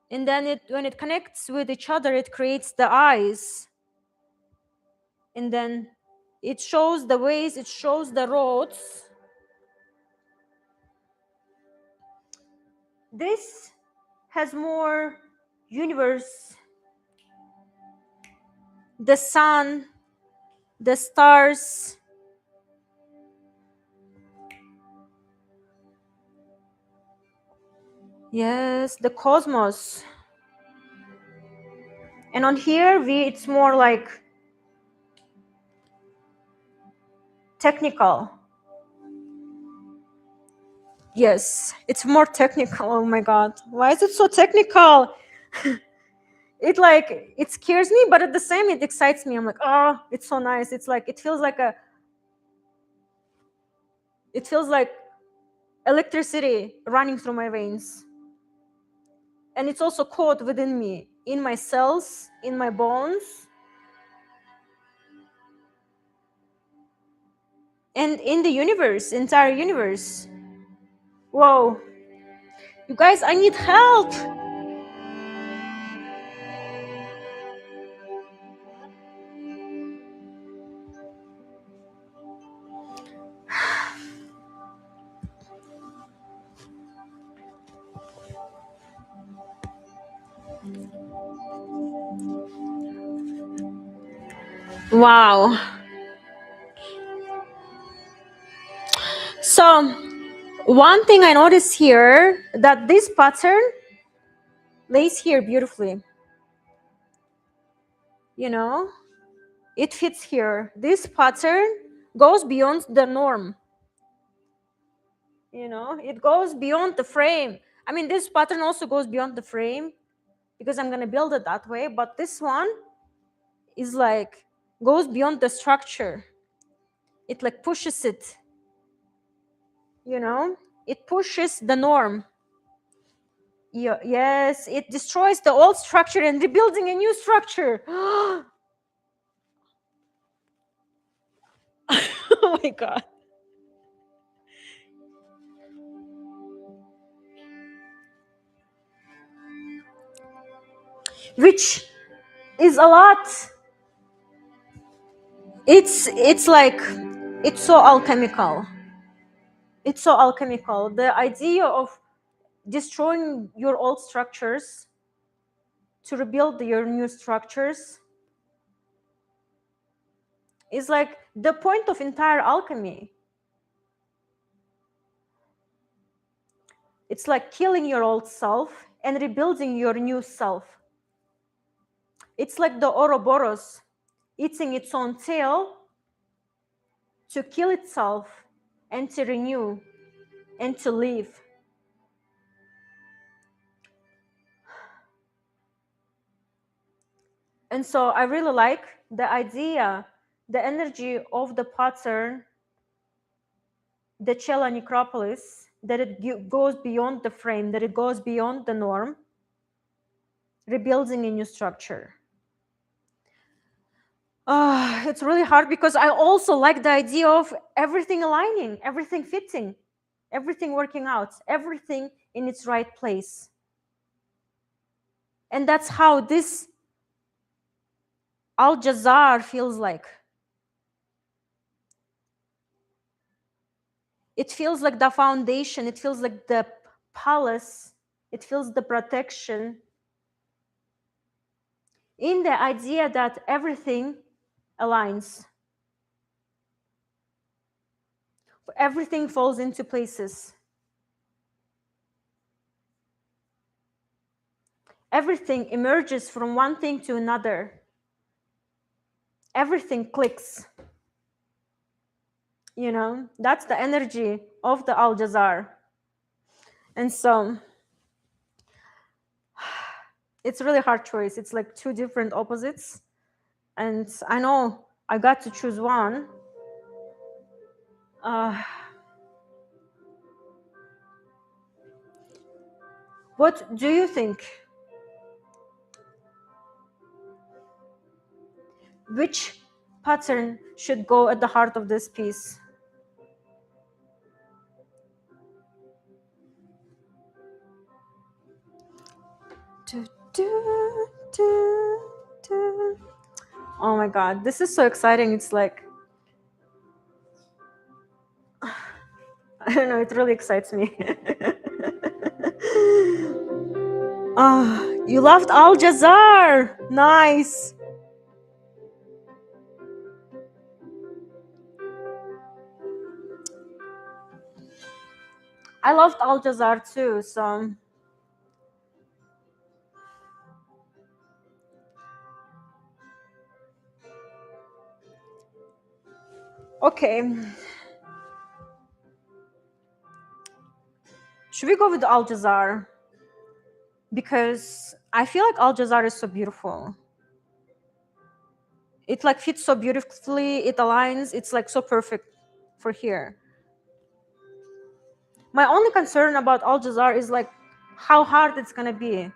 and then when it connects with each other, it creates the eyes. And then it shows the ways, it shows the roads. This has more universe, the sun, the stars. Yes, the cosmos. And on here, it's more like technical. Yes, it's more technical. Oh my God. Why is it so technical? It scares me, but at the same, it excites me. I'm like, oh, it's so nice. It's like, it feels like electricity running through my veins. And it's also caught within me, in my cells, in my bones, and in the universe, entire universe. Whoa. You guys, I need help. Wow. So, one thing I notice here, that this pattern lays here beautifully. You know, it fits here. This pattern goes beyond the norm. You know, it goes beyond the frame. I mean, this pattern also goes beyond the frame because I'm going to build it that way. But this one is like, goes beyond the structure. It like pushes it. You know, it pushes the norm. Yes, it destroys the old structure and rebuilding a new structure. Oh my God. Which is a lot. It's like, it's so alchemical. It's so alchemical. The idea of destroying your old structures to rebuild your new structures is like the point of entire alchemy. It's like killing your old self and rebuilding your new self. It's like the Ouroboros eating its own tail to kill itself and to renew and to live. And so I really like the idea, the energy of the pattern, the Cella necropolis, that it goes beyond the frame, that it goes beyond the norm, rebuilding a new structure. It's really hard because I also like the idea of everything aligning, everything fitting, everything working out, everything in its right place. And that's how this Al Jazar feels like. It feels like the foundation, it feels like the palace, it feels the protection, in the idea that everything aligns, everything falls into places, everything emerges from one thing to another, everything clicks. You know, that's the energy of the Al Jazar. And so it's really hard choice. It's like two different opposites. And I know I got to choose one. What do you think? Which pattern should go at the heart of this piece? Do, do, do, do. Oh my God, this is so exciting. It's like, I don't know, it really excites me. Oh, you loved Al Jazar. Nice. I loved Al Jazar too, so. Okay. Should we go with Al Jazar? Because I feel like Al Jazar is so beautiful. It like fits so beautifully, it aligns, it's like so perfect for here. My only concern about Al Jazar is like how hard it's gonna be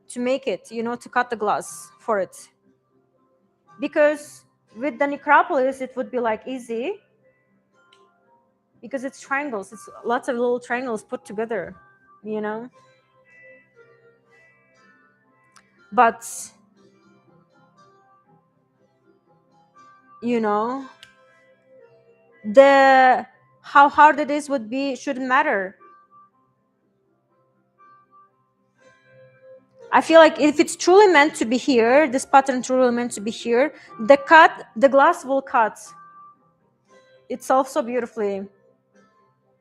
to make it, you know, to cut the glass for it. Because with the necropolis, it would be like easy because it's triangles, it's lots of little triangles put together, you know. But, you know, the how hard it is would be shouldn't matter. I feel like if it's truly meant to be here, this pattern truly meant to be here, the glass will cut itself so beautifully,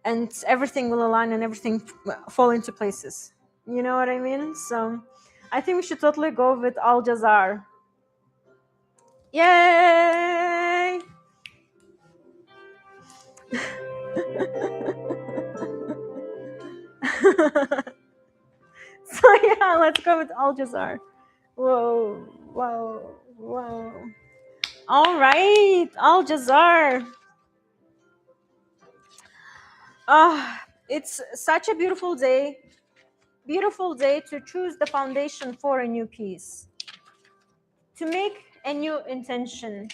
and everything will align and everything fall into places. You know what I mean? So I think we should totally go with Al Jazar. Yay! So yeah, let's go with Al Jazar. Whoa, whoa, whoa. All right, Al Jazar. It's such a beautiful day to choose the foundation for a new piece, to make a new intention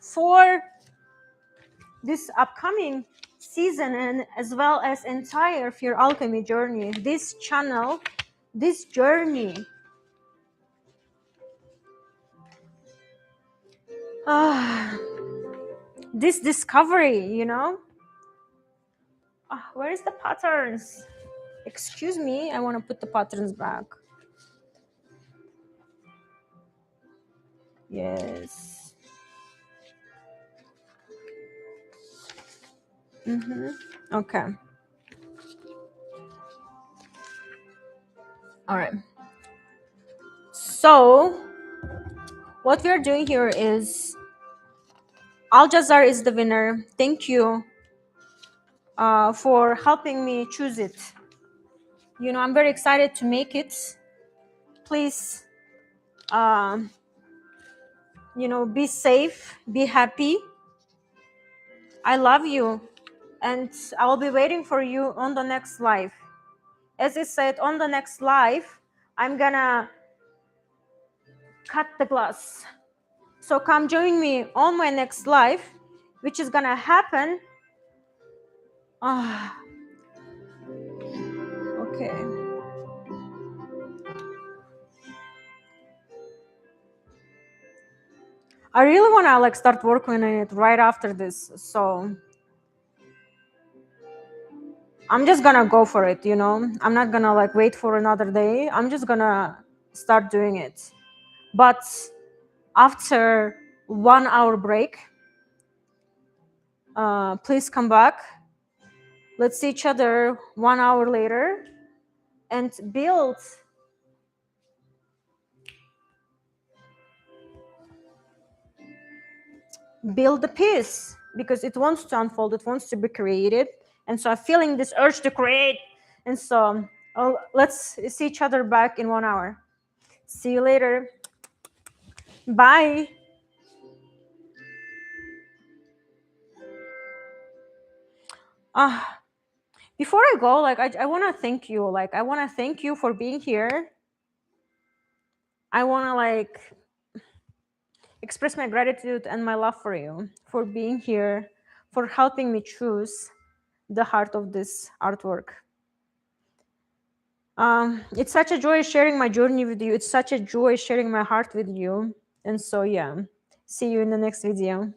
for this upcoming season, and as well as entire Fear Alchemy journey, this channel, this journey. This discovery, you know. Where is the patterns? Excuse me, I want to put the patterns back. Yes. Okay. All right. So what we are doing here is Al Jazar is the winner. Thank you for helping me choose it. You know, I'm very excited to make it. Please, you know, be safe, be happy. I love you, and I will be waiting for you on the next live. As I said, on the next live, I'm gonna cut the glass. So come join me on my next live, which is gonna happen. Okay. I really want to like start working on it right after this, so I'm just gonna go for it, you know. I'm not gonna like wait for another day. I'm just gonna start doing it. But after 1 hour break, please come back. Let's see each other 1 hour later and build the piece, because it wants to unfold, it wants to be created. And so I'm feeling this urge to create. And so let's see each other back in 1 hour. See you later. Bye. Before I go, like I want to thank you. Like I want to thank you for being here. I want to like express my gratitude and my love for you, for being here, for helping me choose the heart of this artwork. It's such a joy sharing my journey with you. It's such a joy sharing my heart with you. And so, yeah, see you in the next video.